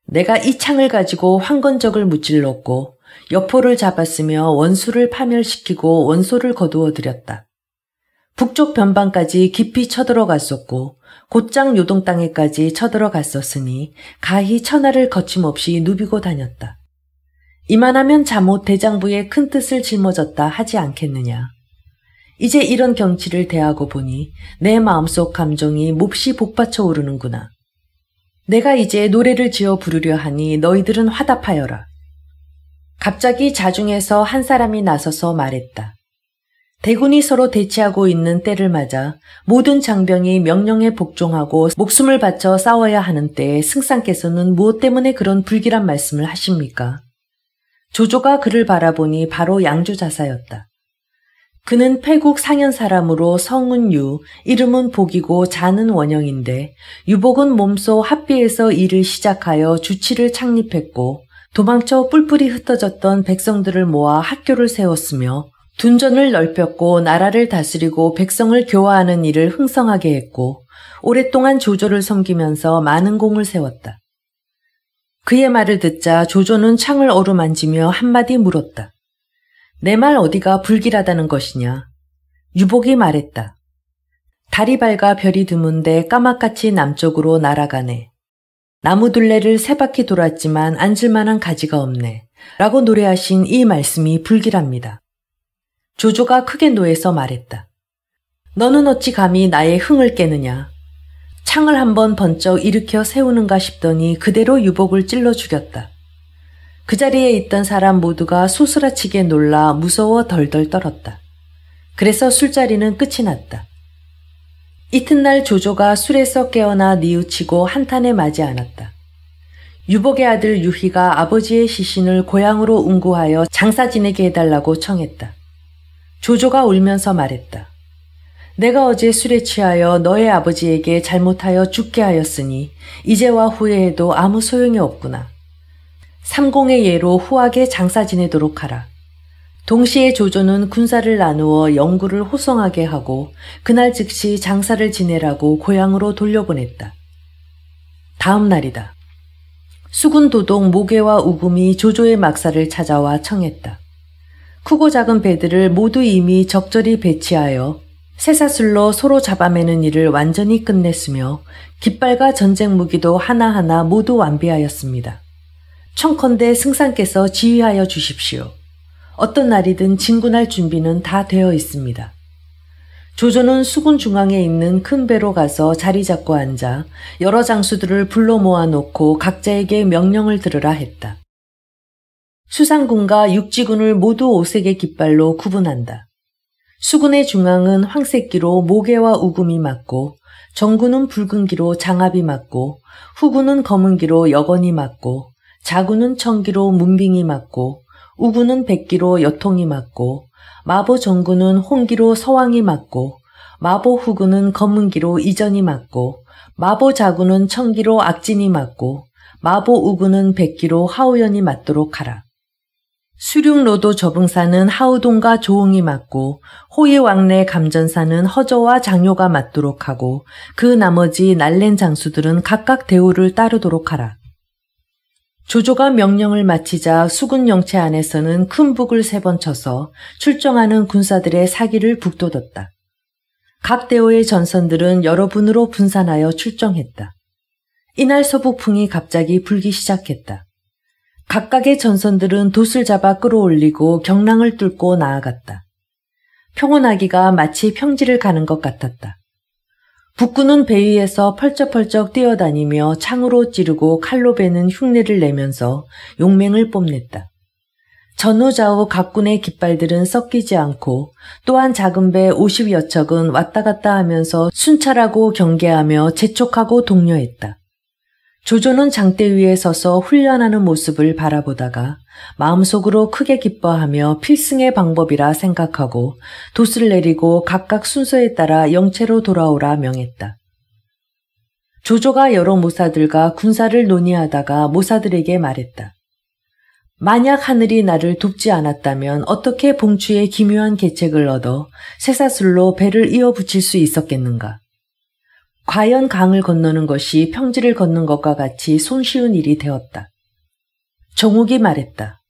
내가 이 창을 가지고 황건적을 무찔렀고 여포를 잡았으며 원수를 파멸시키고 원소를 거두어 들였다. 북쪽 변방까지 깊이 쳐들어갔었고 곧장 요동 땅에까지 쳐들어갔었으니 가히 천하를 거침없이 누비고 다녔다. 이만하면 잠옷 대장부의 큰 뜻을 짊어졌다 하지 않겠느냐. 이제 이런 경치를 대하고 보니 내 마음속 감정이 몹시 복받쳐 오르는구나. 내가 이제 노래를 지어 부르려 하니 너희들은 화답하여라. 갑자기 자중에서 한 사람이 나서서 말했다. 대군이 서로 대치하고 있는 때를 맞아 모든 장병이 명령에 복종하고 목숨을 바쳐 싸워야 하는 때에 승상께서는 무엇 때문에 그런 불길한 말씀을 하십니까? 조조가 그를 바라보니 바로 양주자사였다. 그는 패국 상현 사람으로 성은 유, 이름은 복이고 자는 원영인데 유복은 몸소 합비에서 일을 시작하여 주치를 창립했고 도망쳐 뿔뿔이 흩어졌던 백성들을 모아 학교를 세웠으며 둔전을 넓혔고 나라를 다스리고 백성을 교화하는 일을 흥성하게 했고 오랫동안 조조를 섬기면서 많은 공을 세웠다. 그의 말을 듣자 조조는 창을 어루만지며 한마디 물었다. 내 말 어디가 불길하다는 것이냐? 유복이 말했다. 달이 밝아 별이 드문데 까맣같이 남쪽으로 날아가네. 나무 둘레를 세 바퀴 돌았지만 앉을 만한 가지가 없네. 라고 노래하신 이 말씀이 불길합니다. 조조가 크게 노해서 말했다. 너는 어찌 감히 나의 흥을 깨느냐? 창을 한번 번쩍 일으켜 세우는가 싶더니 그대로 유복을 찔러 죽였다. 그 자리에 있던 사람 모두가 소스라치게 놀라 무서워 덜덜 떨었다. 그래서 술자리는 끝이 났다. 이튿날 조조가 술에서 깨어나 뉘우치고 한탄에 마지 않았다. 유복의 아들 유희가 아버지의 시신을 고향으로 운구하여 장사 지내게 해달라고 청했다. 조조가 울면서 말했다. 내가 어제 술에 취하여 너의 아버지에게 잘못하여 죽게 하였으니 이제와 후회해도 아무 소용이 없구나. 삼공의 예로 후하게 장사 지내도록 하라. 동시에 조조는 군사를 나누어 영구를 호송하게 하고 그날 즉시 장사를 지내라고 고향으로 돌려보냈다. 다음 날이다. 수군 도독 모계와 우금이 조조의 막사를 찾아와 청했다. 크고 작은 배들을 모두 이미 적절히 배치하여 쇠사슬로 서로 잡아매는 일을 완전히 끝냈으며 깃발과 전쟁 무기도 하나하나 모두 완비하였습니다. 청컨대 승상께서 지휘하여 주십시오. 어떤 날이든 진군할 준비는 다 되어 있습니다. 조조는 수군 중앙에 있는 큰 배로 가서 자리 잡고 앉아 여러 장수들을 불러 모아놓고 각자에게 명령을 들으라 했다. 수상군과 육지군을 모두 오색의 깃발로 구분한다. 수군의 중앙은 황색기로 모계와 우금이 맞고 정군은 붉은 기로 장압이 맞고 후군은 검은 기로 여건이 맞고 자군은 청기로 문빙이 맞고 우군은 백기로 여통이 맞고 마보 정군은 홍기로 서왕이 맞고 마보 후군은 검은기로 이전이 맞고 마보 자군은 청기로 악진이 맞고 마보 우군은 백기로 하우연이 맞도록 하라. 수륙로도 저붕사는 하우동과 조응이 맞고 호위왕래 감전사는 허저와 장요가 맞도록 하고 그 나머지 날랜 장수들은 각각 대우를 따르도록 하라. 조조가 명령을 마치자 수군 영체 안에서는 큰 북을 3번 쳐서 출정하는 군사들의 사기를 북돋웠다. 각 대오의 전선들은 여러 분으로 분산하여 출정했다. 이날 서북풍이 갑자기 불기 시작했다. 각각의 전선들은 돛을 잡아 끌어올리고 경랑을 뚫고 나아갔다. 평온하기가 마치 평지를 가는 것 같았다. 북군은 배 위에서 펄쩍펄쩍 뛰어다니며 창으로 찌르고 칼로 베는 흉내를 내면서 용맹을 뽐냈다. 전후좌우 각 군의 깃발들은 섞이지 않고 또한 작은 배 50여 척은 왔다 갔다 하면서 순찰하고 경계하며 재촉하고 독려했다. 조조는 장대 위에 서서 훈련하는 모습을 바라보다가 마음속으로 크게 기뻐하며 필승의 방법이라 생각하고 돛을 내리고 각각 순서에 따라 영체로 돌아오라 명했다. 조조가 여러 모사들과 군사를 논의하다가 모사들에게 말했다. 만약 하늘이 나를 돕지 않았다면 어떻게 봉추에 기묘한 계책을 얻어 쇠사슬로 배를 이어붙일 수 있었겠는가? 과연 강을 건너는 것이 평지를 걷는 것과 같이 손쉬운 일이 되었다. 정욱이 말했다.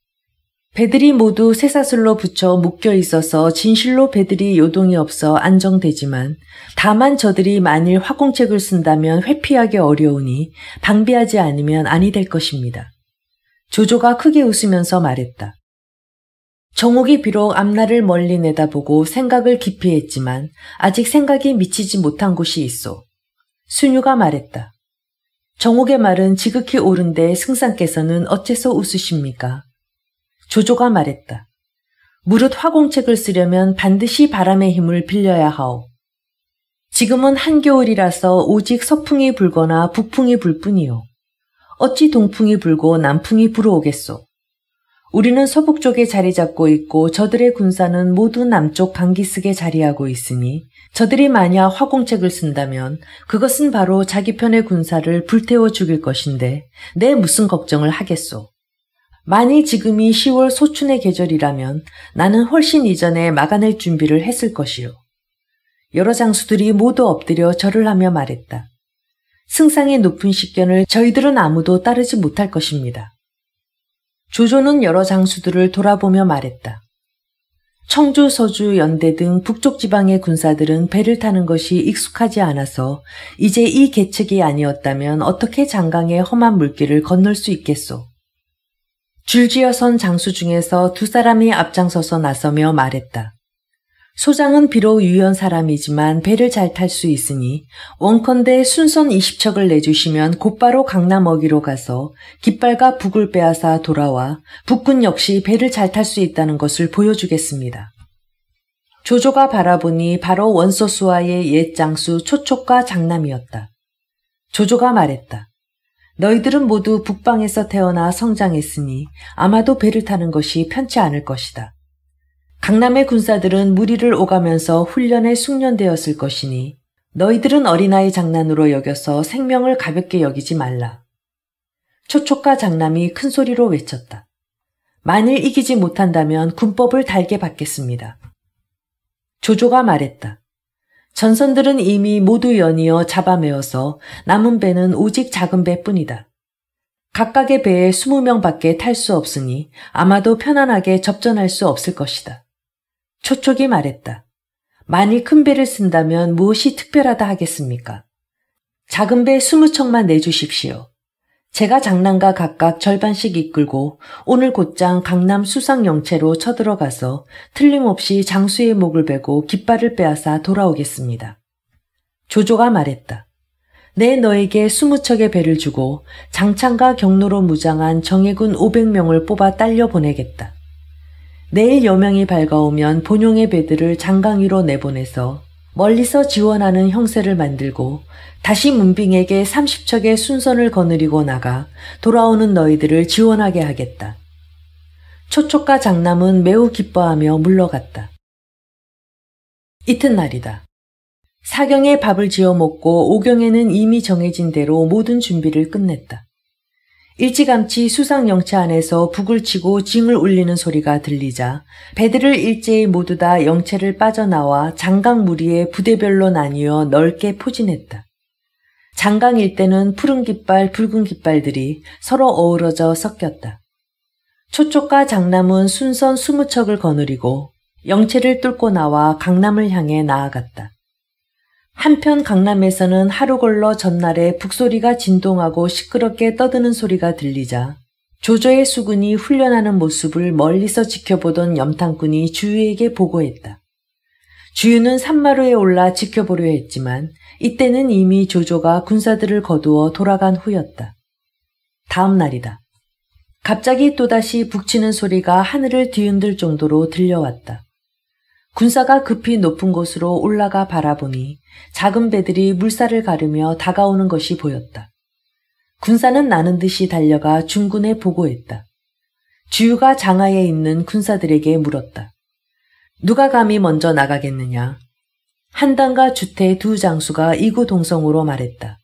배들이 모두 쇠사슬로 붙여 묶여 있어서 진실로 배들이 요동이 없어 안정되지만 다만 저들이 만일 화공책을 쓴다면 회피하기 어려우니 방비하지 않으면 아니 될 것입니다. 조조가 크게 웃으면서 말했다. 정욱이 비록 앞날을 멀리 내다보고 생각을 깊이 했지만 아직 생각이 미치지 못한 곳이 있어. 순유가 말했다. 정욱의 말은 지극히 옳은데 승상께서는 어째서 웃으십니까? 조조가 말했다. 무릇 화공책을 쓰려면 반드시 바람의 힘을 빌려야 하오. 지금은 한겨울이라서 오직 서풍이 불거나 북풍이 불 뿐이요. 어찌 동풍이 불고 남풍이 불어오겠소. 우리는 서북 쪽에 자리 잡고 있고 저들의 군사는 모두 남쪽 방기슭에 자리하고 있으니 저들이 만약 화공책을 쓴다면 그것은 바로 자기 편의 군사를 불태워 죽일 것인데 내 무슨 걱정을 하겠소. 만일 지금이 10월 소춘의 계절이라면 나는 훨씬 이전에 막아낼 준비를 했을 것이요. 여러 장수들이 모두 엎드려 절을 하며 말했다. 승상의 높은 식견을 저희들은 아무도 따르지 못할 것입니다. 조조는 여러 장수들을 돌아보며 말했다. 청주, 서주, 연대 등 북쪽 지방의 군사들은 배를 타는 것이 익숙하지 않아서 이제 이 계책이 아니었다면 어떻게 장강의 험한 물길을 건널 수 있겠소. 줄지어 선 장수 중에서 두 사람이 앞장서서 나서며 말했다. 소장은 비록 유연 사람이지만 배를 잘 탈 수 있으니 원컨대 순선 20척을 내주시면 곧바로 강남 어기로 가서 깃발과 북을 빼앗아 돌아와 북군 역시 배를 잘 탈 수 있다는 것을 보여주겠습니다. 조조가 바라보니 바로 원소수와의 옛 장수 초촉과 장남이었다. 조조가 말했다. 너희들은 모두 북방에서 태어나 성장했으니 아마도 배를 타는 것이 편치 않을 것이다. 강남의 군사들은 무리를 오가면서 훈련에 숙련되었을 것이니 너희들은 어린아이 장난으로 여겨서 생명을 가볍게 여기지 말라. 초촉과 장남이 큰 소리로 외쳤다. 만일 이기지 못한다면 군법을 달게 받겠습니다. 조조가 말했다. 전선들은 이미 모두 연이어 잡아매어서 남은 배는 오직 작은 배뿐이다. 각각의 배에 20명밖에 탈 수 없으니 아마도 편안하게 접전할 수 없을 것이다. 초촉이 말했다. 만일 큰 배를 쓴다면 무엇이 특별하다 하겠습니까? 작은 배 20척만 내주십시오. 제가 장남과 각각 절반씩 이끌고 오늘 곧장 강남 수상영체로 쳐들어가서 틀림없이 장수의 목을 베고 깃발을 빼앗아 돌아오겠습니다. 조조가 말했다. 내 너에게 20척의 배를 주고 장창과 경로로 무장한 정예군 500명을 뽑아 딸려 보내겠다. 내일 여명이 밝아오면 본용의 배들을 장강 위로 내보내서 멀리서 지원하는 형세를 만들고 다시 문빙에게 30척의 순선을 거느리고 나가 돌아오는 너희들을 지원하게 하겠다. 초촉과 장남은 매우 기뻐하며 물러갔다. 이튿날이다. 사경에 밥을 지어 먹고 오경에는 이미 정해진 대로 모든 준비를 끝냈다. 일찌감치 수상영체 안에서 북을 치고 징을 울리는 소리가 들리자 배들을 일제히 모두 다 영체를 빠져나와 장강 무리에 부대별로 나뉘어 넓게 포진했다. 장강 일대는 푸른 깃발, 붉은 깃발들이 서로 어우러져 섞였다. 초촉과 장남은 순선 20척을 거느리고 영체를 뚫고 나와 강남을 향해 나아갔다. 한편 강남에서는 하루 걸러 전날에 북소리가 진동하고 시끄럽게 떠드는 소리가 들리자 조조의 수군이 훈련하는 모습을 멀리서 지켜보던 염탐꾼이 주유에게 보고했다. 주유는 산마루에 올라 지켜보려 했지만 이때는 이미 조조가 군사들을 거두어 돌아간 후였다. 다음 날이다. 갑자기 또다시 북치는 소리가 하늘을 뒤흔들 정도로 들려왔다. 군사가 급히 높은 곳으로 올라가 바라보니 작은 배들이 물살을 가르며 다가오는 것이 보였다. 군사는 나는 듯이 달려가 중군에 보고했다. 주유가 장하에 있는 군사들에게 물었다. 누가 감히 먼저 나가겠느냐? 한당과 주태 두 장수가 이구동성으로 말했다.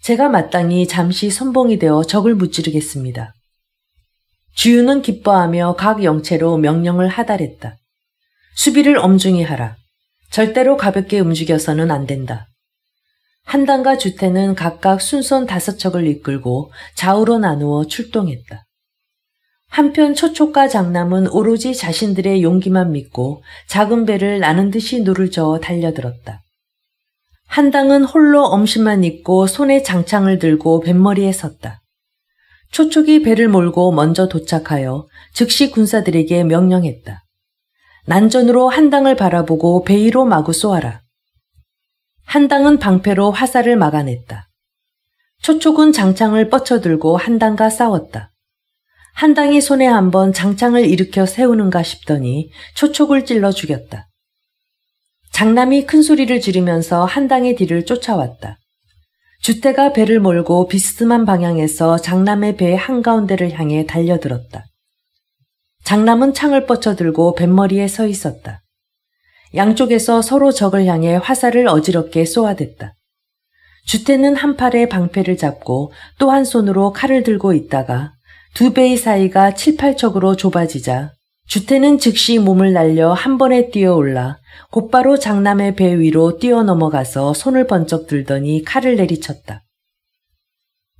제가 마땅히 잠시 선봉이 되어 적을 무찌르겠습니다. 주유는 기뻐하며 각 영체로 명령을 하달했다. 수비를 엄중히 하라. 절대로 가볍게 움직여서는 안 된다. 한당과 주태는 각각 순선 5척을 이끌고 좌우로 나누어 출동했다. 한편 초촉과 장남은 오로지 자신들의 용기만 믿고 작은 배를 나는 듯이 노를 저어 달려들었다. 한당은 홀로 엄신만 입고 손에 장창을 들고 뱃머리에 섰다. 초촉이 배를 몰고 먼저 도착하여 즉시 군사들에게 명령했다. 난전으로 한당을 바라보고 배 위로 마구 쏘아라. 한당은 방패로 화살을 막아냈다. 초촉은 장창을 뻗쳐들고 한당과 싸웠다. 한당이 손에 한번 장창을 일으켜 세우는가 싶더니 초촉을 찔러 죽였다. 장남이 큰 소리를 지르면서 한당의 뒤를 쫓아왔다. 주태가 배를 몰고 비스듬한 방향에서 장남의 배 한가운데를 향해 달려들었다. 장남은 창을 뻗쳐들고 뱃머리에 서 있었다. 양쪽에서 서로 적을 향해 화살을 어지럽게 쏘아댔다. 주태는 한 팔에 방패를 잡고 또 한 손으로 칼을 들고 있다가 두 배의 사이가 7~8척으로 좁아지자 주태는 즉시 몸을 날려 한 번에 뛰어올라 곧바로 장남의 배 위로 뛰어넘어가서 손을 번쩍 들더니 칼을 내리쳤다.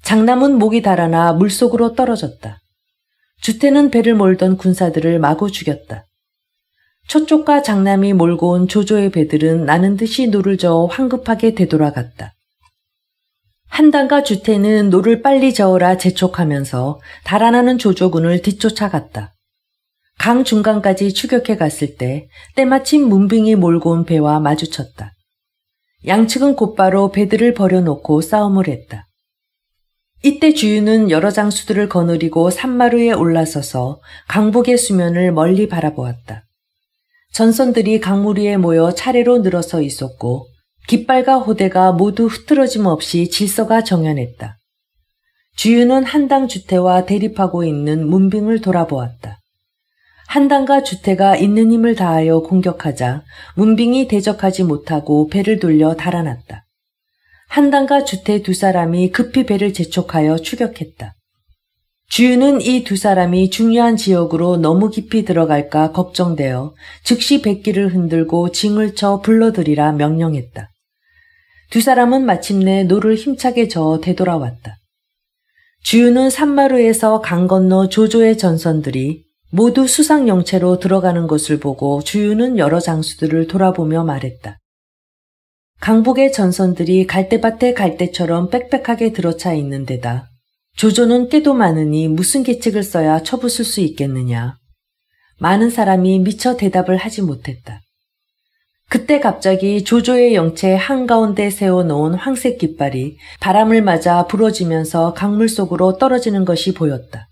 장남은 목이 달아나 물속으로 떨어졌다. 주태는 배를 몰던 군사들을 마구 죽였다. 초쪽과 장남이 몰고 온 조조의 배들은 나는 듯이 노를 저어 황급하게 되돌아갔다. 한당과 주태는 노를 빨리 저어라 재촉하면서 달아나는 조조군을 뒤쫓아갔다. 강 중간까지 추격해 갔을 때 때마침 문빙이 몰고 온 배와 마주쳤다. 양측은 곧바로 배들을 버려놓고 싸움을 했다. 이때 주유는 여러 장수들을 거느리고 산마루에 올라서서 강북의 수면을 멀리 바라보았다. 전선들이 강물 위에 모여 차례로 늘어서 있었고 깃발과 호대가 모두 흐트러짐 없이 질서가 정연했다. 주유는 한당 주태와 대립하고 있는 문빙을 돌아보았다. 한당과 주태가 있는 힘을 다하여 공격하자 문빙이 대적하지 못하고 배를 돌려 달아났다. 한당과 주태 두 사람이 급히 배를 재촉하여 추격했다. 주유는 이 두 사람이 중요한 지역으로 너무 깊이 들어갈까 걱정되어 즉시 백기를 흔들고 징을 쳐 불러들이라 명령했다. 두 사람은 마침내 노를 힘차게 저어 되돌아왔다. 주유는 산마루에서 강 건너 조조의 전선들이 모두 수상영체로 들어가는 것을 보고 주유는 여러 장수들을 돌아보며 말했다. 강북의 전선들이 갈대밭에 갈대처럼 빽빽하게 들어차 있는 데다 조조는 때도 많으니 무슨 계책을 써야 쳐부술 수 있겠느냐. 많은 사람이 미처 대답을 하지 못했다. 그때 갑자기 조조의 영체 한가운데 세워놓은 황색 깃발이 바람을 맞아 부러지면서 강물 속으로 떨어지는 것이 보였다.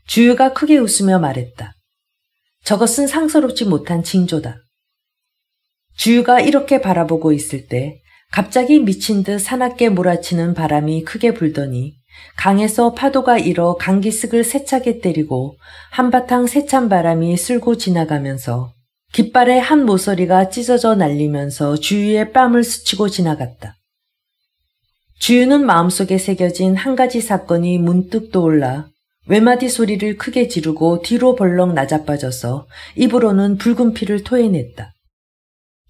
주유가 크게 웃으며 말했다. 저것은 상서롭지 못한 징조다. 주유가 이렇게 바라보고 있을 때 갑자기 미친 듯 사납게 몰아치는 바람이 크게 불더니 강에서 파도가 일어 강기슭을 세차게 때리고 한바탕 세찬 바람이 쓸고 지나가면서 깃발의 한 모서리가 찢어져 날리면서 주유의 뺨을 스치고 지나갔다. 주유는 마음속에 새겨진 한 가지 사건이 문득 떠올라 외마디 소리를 크게 지르고 뒤로 벌렁 나자빠져서 입으로는 붉은 피를 토해냈다.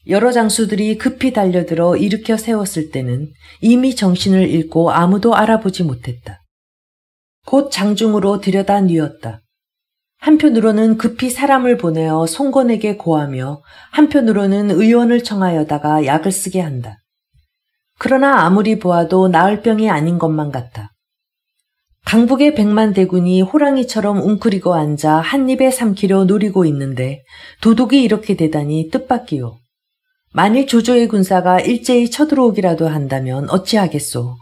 여러 장수들이 급히 달려들어 일으켜 세웠을 때는 이미 정신을 잃고 아무도 알아보지 못했다. 곧 장중으로 들여다 뉘었다. 한편으로는 급히 사람을 보내어 송건에게 고하며 한편으로는 의원을 청하여다가 약을 쓰게 한다. 그러나 아무리 보아도 나을 병이 아닌 것만 같아. 강북의 100만 대군이 호랑이처럼 웅크리고 앉아 한 입에 삼키려 노리고 있는데 도둑이 이렇게 되다니 뜻밖이요. 만일 조조의 군사가 일제히 쳐들어오기라도 한다면 어찌하겠소.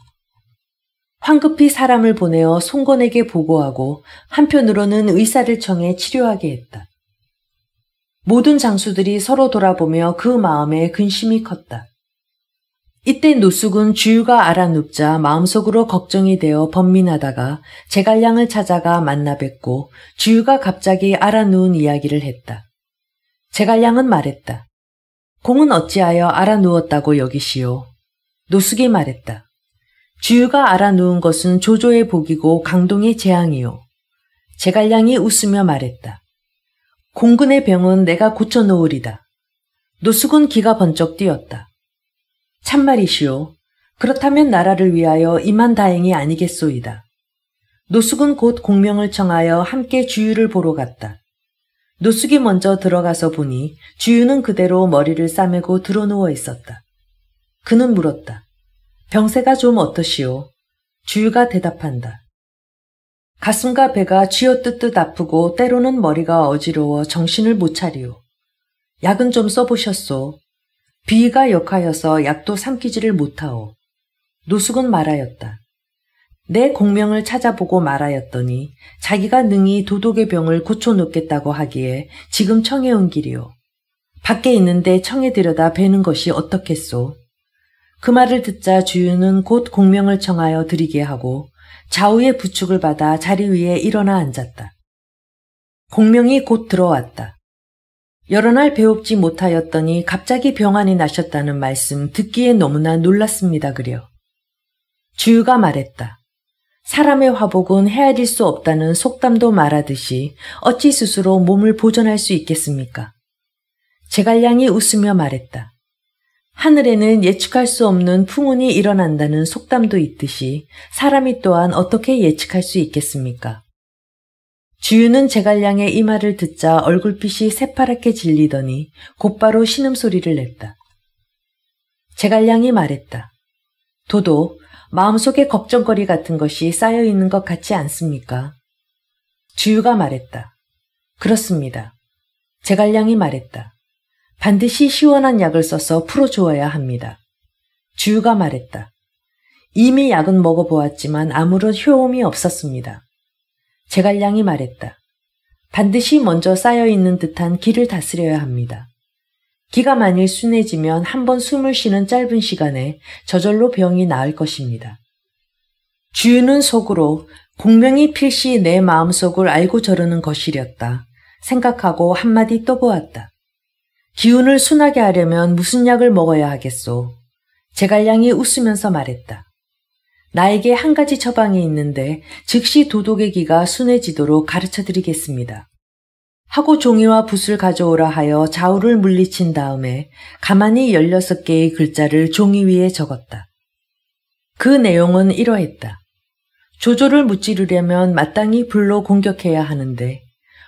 황급히 사람을 보내어 송건에게 보고하고 한편으로는 의사를 청해 치료하게 했다. 모든 장수들이 서로 돌아보며 그 마음에 근심이 컸다. 이때 노숙은 주유가 알아눕자 마음속으로 걱정이 되어 번민하다가 제갈량을 찾아가 만나 뵙고 주유가 갑자기 알아누운 이야기를 했다. 제갈량은 말했다. 공은 어찌하여 알아누웠다고 여기시오? 노숙이 말했다. 주유가 알아누운 것은 조조의 복이고 강동의 재앙이요. 제갈량이 웃으며 말했다. 공군의 병은 내가 고쳐놓으리다. 노숙은 기가 번쩍 뛰었다. 참말이시오. 그렇다면 나라를 위하여 이만 다행이 아니겠소이다. 노숙은 곧 공명을 청하여 함께 주유를 보러 갔다. 노숙이 먼저 들어가서 보니 주유는 그대로 머리를 싸매고 드러누워 있었다. 그는 물었다. 병세가 좀 어떠시오? 주유가 대답한다. 가슴과 배가 쥐어뜯듯 아프고 때로는 머리가 어지러워 정신을 못 차리오. 약은 좀 써보셨소. 비위가 역하여서 약도 삼키지를 못하오. 노숙은 말하였다. 내 공명을 찾아보고 말하였더니 자기가 능히 도독의 병을 고쳐놓겠다고 하기에 지금 청해 온 길이요. 밖에 있는데 청해 들여다 뵈는 것이 어떻겠소. 그 말을 듣자 주유는 곧 공명을 청하여 드리게 하고 좌우의 부축을 받아 자리 위에 일어나 앉았다. 공명이 곧 들어왔다. 여러 날 배웁지 못하였더니 갑자기 병환이 나셨다는 말씀 듣기에 너무나 놀랐습니다 그려. 주유가 말했다. 사람의 화복은 헤아릴 수 없다는 속담도 말하듯이 어찌 스스로 몸을 보존할 수 있겠습니까? 제갈량이 웃으며 말했다. 하늘에는 예측할 수 없는 풍운이 일어난다는 속담도 있듯이 사람이 또한 어떻게 예측할 수 있겠습니까? 주유는 제갈량의 이 말을 듣자 얼굴빛이 새파랗게 질리더니 곧바로 신음소리를 냈다. 제갈량이 말했다. 도도, 마음속에 걱정거리 같은 것이 쌓여있는 것 같지 않습니까? 주유가 말했다. 그렇습니다. 제갈량이 말했다. 반드시 시원한 약을 써서 풀어주어야 합니다. 주유가 말했다. 이미 약은 먹어보았지만 아무런 효험이 없었습니다. 제갈량이 말했다. 반드시 먼저 쌓여있는 듯한 기를 다스려야 합니다. 기가 만일 순해지면 한번 숨을 쉬는 짧은 시간에 저절로 병이 나을 것입니다. 주유는 속으로 공명이 필시 내 마음속을 알고 저러는 것이렸다 생각하고 한마디 떠보았다. 기운을 순하게 하려면 무슨 약을 먹어야 하겠소? 제갈량이 웃으면서 말했다. 나에게 한 가지 처방이 있는데 즉시 도독의 기가 순해지도록 가르쳐드리겠습니다. 하고 종이와 붓을 가져오라 하여 좌우를 물리친 다음에 가만히 16개의 글자를 종이 위에 적었다. 그 내용은 이러했다. 조조를 무찌르려면 마땅히 불로 공격해야 하는데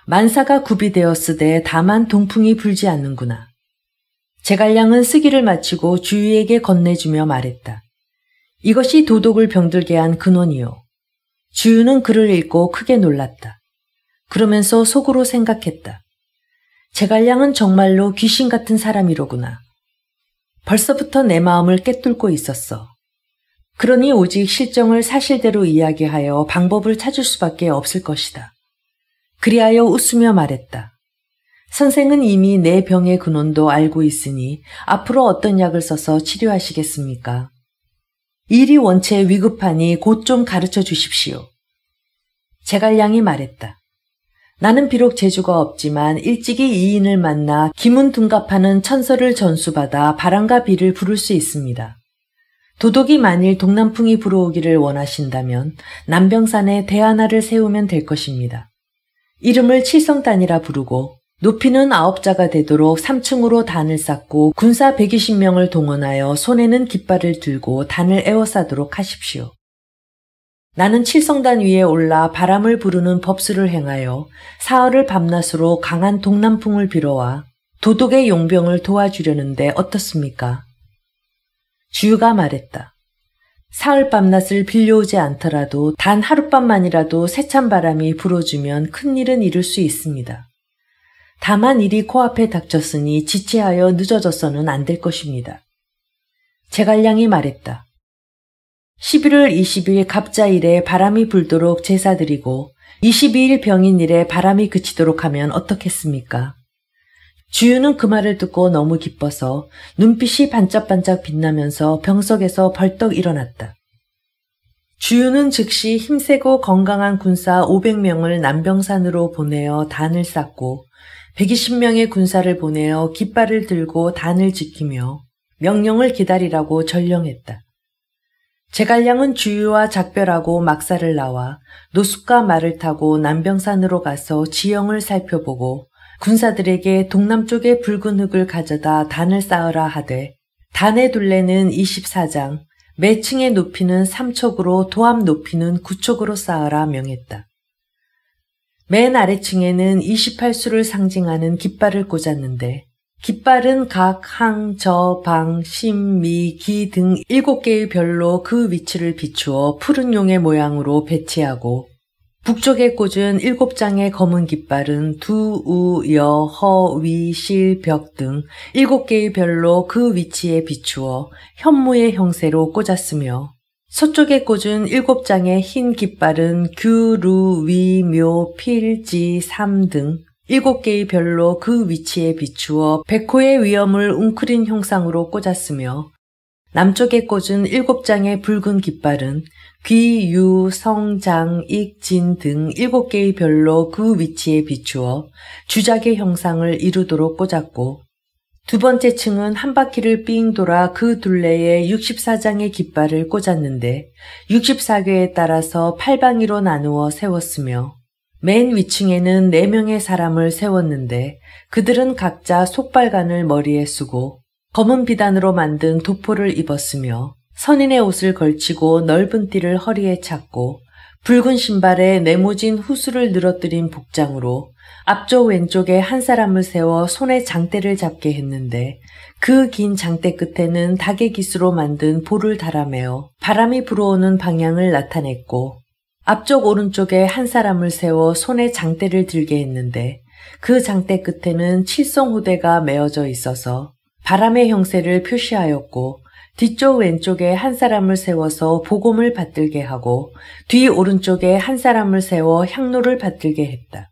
만사가 구비되었으되 다만 동풍이 불지 않는구나. 제갈량은 쓰기를 마치고 주유에게 건네주며 말했다. 이것이 도독을 병들게 한 근원이요. 주유는 글을 읽고 크게 놀랐다. 그러면서 속으로 생각했다. 제갈량은 정말로 귀신 같은 사람이로구나. 벌써부터 내 마음을 꿰뚫고 있었어. 그러니 오직 실정을 사실대로 이야기하여 방법을 찾을 수밖에 없을 것이다. 그리하여 웃으며 말했다. 선생은 이미 내 병의 근원도 알고 있으니 앞으로 어떤 약을 써서 치료하시겠습니까? 일이 원체 위급하니 곧 좀 가르쳐 주십시오. 제갈량이 말했다. 나는 비록 재주가 없지만 일찍이 이인을 만나 기문둔갑하는 천서를 전수받아 바람과 비를 부를 수 있습니다. 도독이 만일 동남풍이 불어오기를 원하신다면 남병산에 대 하나를 세우면 될 것입니다. 이름을 칠성단이라 부르고 높이는 9자가 되도록 3층으로 단을 쌓고 군사 120명을 동원하여 손에는 깃발을 들고 단을 에워싸도록 하십시오. 나는 칠성단 위에 올라 바람을 부르는 법수를 행하여 사흘을 밤낮으로 강한 동남풍을 빌어와 도독의 용병을 도와주려는데 어떻습니까? 주유가 말했다. 사흘 밤낮을 빌려오지 않더라도 단 하룻밤만이라도 세찬 바람이 불어주면 큰일은 이룰 수 있습니다. 다만 일이 코앞에 닥쳤으니 지체하여 늦어져서는 안 될 것입니다. 제갈량이 말했다. 11월 20일 갑자일에 바람이 불도록 제사드리고 22일 병인일에 바람이 그치도록 하면 어떻겠습니까? 주유는 그 말을 듣고 너무 기뻐서 눈빛이 반짝반짝 빛나면서 병석에서 벌떡 일어났다. 주유는 즉시 힘세고 건강한 군사 500명을 남병산으로 보내어 단을 쌓고 120명의 군사를 보내어 깃발을 들고 단을 지키며 명령을 기다리라고 전령했다. 제갈량은 주유와 작별하고 막사를 나와 노숙과 말을 타고 남병산으로 가서 지형을 살펴보고 군사들에게 동남쪽에 붉은 흙을 가져다 단을 쌓으라 하되 단의 둘레는 24장, 매층의 높이는 3촉으로 도합 높이는 9촉으로 쌓으라 명했다. 맨 아래층에는 28수를 상징하는 깃발을 꽂았는데 깃발은 각 항, 저, 방, 심, 미, 기 등 7개의 별로 그 위치를 비추어 푸른 용의 모양으로 배치하고 북쪽에 꽂은 7장의 검은 깃발은 두, 우, 여, 허, 위, 실, 벽 등 7개의 별로 그 위치에 비추어 현무의 형세로 꽂았으며 서쪽에 꽂은 7장의 흰 깃발은 규, 루, 위, 묘, 필, 지, 삼 등 7개의 별로 그 위치에 비추어 백호의 위엄을 웅크린 형상으로 꽂았으며 남쪽에 꽂은 7장의 붉은 깃발은 귀, 유, 성, 장, 익, 진 등 7개의 별로 그 위치에 비추어 주작의 형상을 이루도록 꽂았고 두 번째 층은 한 바퀴를 삥 돌아 그 둘레에 64장의 깃발을 꽂았는데 64궤에 따라서 8방위로 나누어 세웠으며 맨 위층에는 4명의 사람을 세웠는데 그들은 각자 속발관을 머리에 쓰고 검은 비단으로 만든 도포를 입었으며 선인의 옷을 걸치고 넓은 띠를 허리에 찼고 붉은 신발에 네모진 후수를 늘어뜨린 복장으로 앞쪽 왼쪽에 한 사람을 세워 손에 장대를 잡게 했는데 그 긴 장대 끝에는 닭의 깃으로 만든 볼을 달아매어 바람이 불어오는 방향을 나타냈고 앞쪽 오른쪽에 한 사람을 세워 손에 장대를 들게 했는데 그 장대 끝에는 칠성호대가 메어져 있어서 바람의 형세를 표시하였고 뒤쪽 왼쪽에 한 사람을 세워서 복음을 받들게 하고 뒤 오른쪽에 한 사람을 세워 향로를 받들게 했다.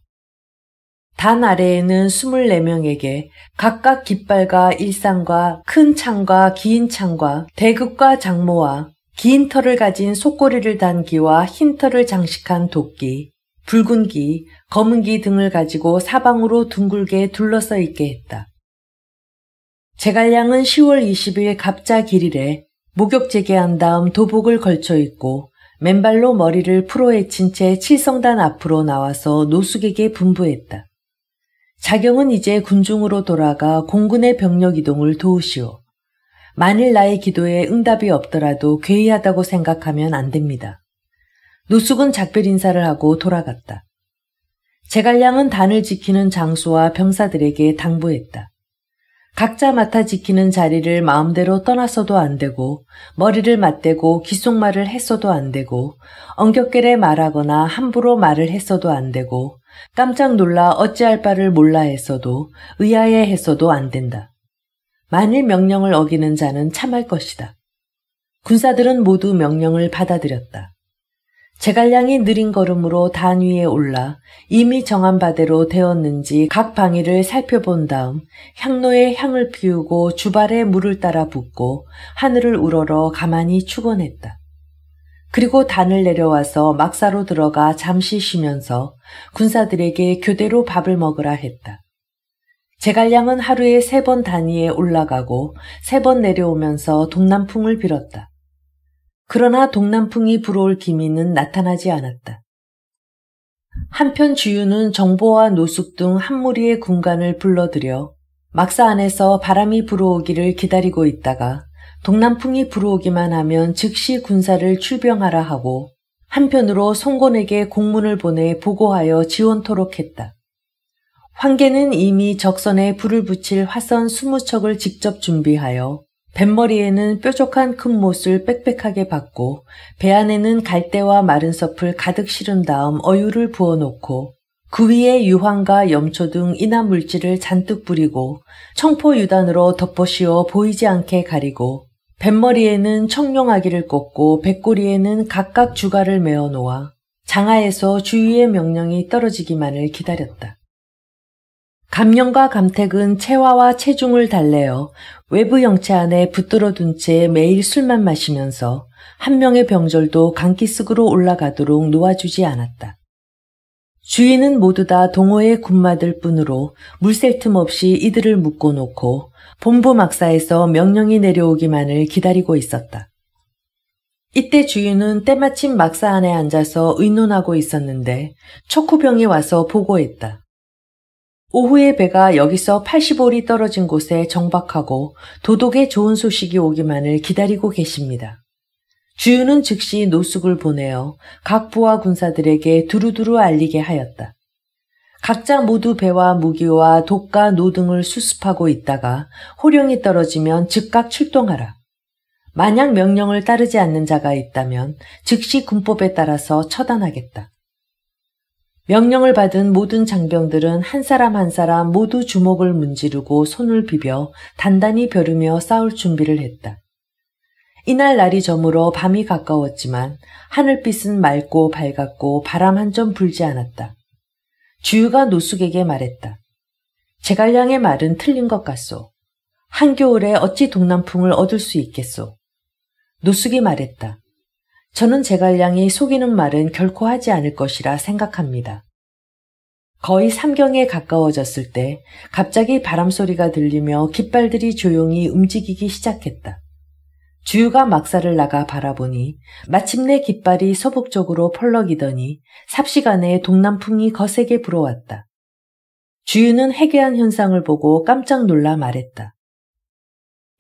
단 아래에는 24명에게 각각 깃발과 일상과 큰 창과 긴 창과 대급과 장모와 긴 털을 가진 속꼬리를 단 기와 흰 털을 장식한 도끼, 붉은 기, 검은 기 등을 가지고 사방으로 둥글게 둘러서 있게 했다. 제갈량은 10월 20일 갑자 길일에 목욕제게한 다음 도복을 걸쳐 입고 맨발로 머리를 풀어 헤친 채 칠성단 앞으로 나와서 노숙에게 분부했다. 자경은 이제 군중으로 돌아가 공군의 병력 이동을 도우시오. 만일 나의 기도에 응답이 없더라도 괴이하다고 생각하면 안 됩니다. 노숙은 작별 인사를 하고 돌아갔다. 제갈량은 단을 지키는 장수와 병사들에게 당부했다. 각자 맡아 지키는 자리를 마음대로 떠나서도 안 되고 머리를 맞대고 귓속말을 했어도 안 되고 엉겹결에 말하거나 함부로 말을 했어도 안 되고 깜짝 놀라 어찌할 바를 몰라 했어도 의아해 했어도 안 된다. 만일 명령을 어기는 자는 참할 것이다. 군사들은 모두 명령을 받아들였다. 제갈량이 느린 걸음으로 단 위에 올라 이미 정한 바대로 되었는지 각 방위를 살펴본 다음 향로에 향을 피우고 주발에 물을 따라 붓고 하늘을 우러러 가만히 축원했다. 그리고 단을 내려와서 막사로 들어가 잠시 쉬면서 군사들에게 교대로 밥을 먹으라 했다. 제갈량은 하루에 3번 단 위에 올라가고 3번 내려오면서 동남풍을 빌었다. 그러나 동남풍이 불어올 기미는 나타나지 않았다. 한편 주유는 정보와 노숙 등 한 무리의 군관을 불러들여 막사 안에서 바람이 불어오기를 기다리고 있다가 동남풍이 불어오기만 하면 즉시 군사를 출병하라 하고 한편으로 송곤에게 공문을 보내 보고하여 지원토록 했다. 황계는 이미 적선에 불을 붙일 화선 20척을 직접 준비하여 뱃머리에는 뾰족한 큰 못을 빽빽하게 박고 배 안에는 갈대와 마른 섭을 가득 실은 다음 어유를 부어놓고 그 위에 유황과 염초 등 인화 물질을 잔뜩 뿌리고 청포 유단으로 덮어 씌워 보이지 않게 가리고 뱃머리에는 청룡아기를 꽂고 배꼬리에는 각각 주가를 메어 놓아 장하에서 주위의 명령이 떨어지기만을 기다렸다. 감령과 감택은 채화와 체중을 달래어 외부 영체 안에 붙들어 둔 채 매일 술만 마시면서 한 명의 병졸도 강기슭으로 올라가도록 놓아주지 않았다. 주인은 모두 다 동호의 군마들 뿐으로 물샐 틈 없이 이들을 묶어놓고 본부 막사에서 명령이 내려오기만을 기다리고 있었다. 이때 주인은 때마침 막사 안에 앉아서 의논하고 있었는데 척후병이 와서 보고했다. 오후에 배가 여기서 80올이 떨어진 곳에 정박하고 도독에 좋은 소식이 오기만을 기다리고 계십니다. 주유는 즉시 노숙을 보내어 각 부하 군사들에게 두루두루 알리게 하였다. 각자 모두 배와 무기와 독과 노 등을 수습하고 있다가 호령이 떨어지면 즉각 출동하라. 만약 명령을 따르지 않는 자가 있다면 즉시 군법에 따라서 처단하겠다. 명령을 받은 모든 장병들은 한 사람 한 사람 모두 주먹을 문지르고 손을 비벼 단단히 벼르며 싸울 준비를 했다. 이날 날이 저물어 밤이 가까웠지만 하늘빛은 맑고 밝았고 바람 한 점 불지 않았다. 주유가 노숙에게 말했다. 제갈량의 말은 틀린 것 같소. 한겨울에 어찌 동남풍을 얻을 수 있겠소. 노숙이 말했다. 저는 제갈량이 속이는 말은 결코 하지 않을 것이라 생각합니다. 거의 삼경에 가까워졌을 때 갑자기 바람소리가 들리며 깃발들이 조용히 움직이기 시작했다. 주유가 막사를 나가 바라보니 마침내 깃발이 서북쪽으로 펄럭이더니 삽시간에 동남풍이 거세게 불어왔다. 주유는 해괴한 현상을 보고 깜짝 놀라 말했다.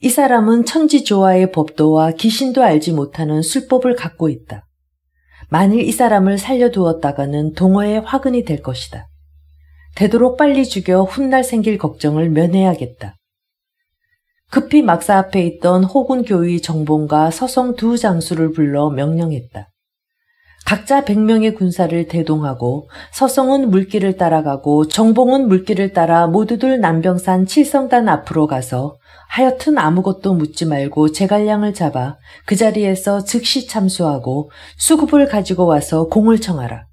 이 사람은 천지조화의 법도와 귀신도 알지 못하는 술법을 갖고 있다. 만일 이 사람을 살려두었다가는 동어의 화근이 될 것이다. 되도록 빨리 죽여 훗날 생길 걱정을 면해야겠다. 급히 막사 앞에 있던 호군교의 정봉과 서성 두 장수를 불러 명령했다. 각자 100명의 군사를 대동하고 서성은 물길을 따라가고 정봉은 물길을 따라 모두들 남병산 칠성단 앞으로 가서 하여튼 아무것도 묻지 말고 제갈량을 잡아 그 자리에서 즉시 참수하고 수급을 가지고 와서 공을 청하라.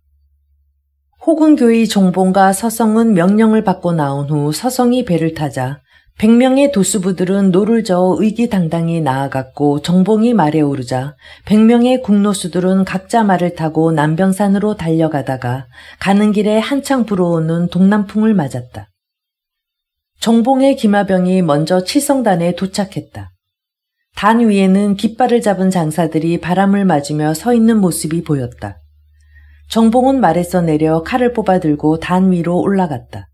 호군교의 정봉과 서성은 명령을 받고 나온 후 서성이 배를 타자 100명의 도수부들은 노를 저어 의기당당히 나아갔고 정봉이 말에 오르자 100명의 국노수들은 각자 말을 타고 남병산으로 달려가다가 가는 길에 한창 불어오는 동남풍을 맞았다. 정봉의 기마병이 먼저 칠성단에 도착했다. 단 위에는 깃발을 잡은 장사들이 바람을 맞으며 서 있는 모습이 보였다. 정봉은 말에서 내려 칼을 뽑아 들고 단 위로 올라갔다.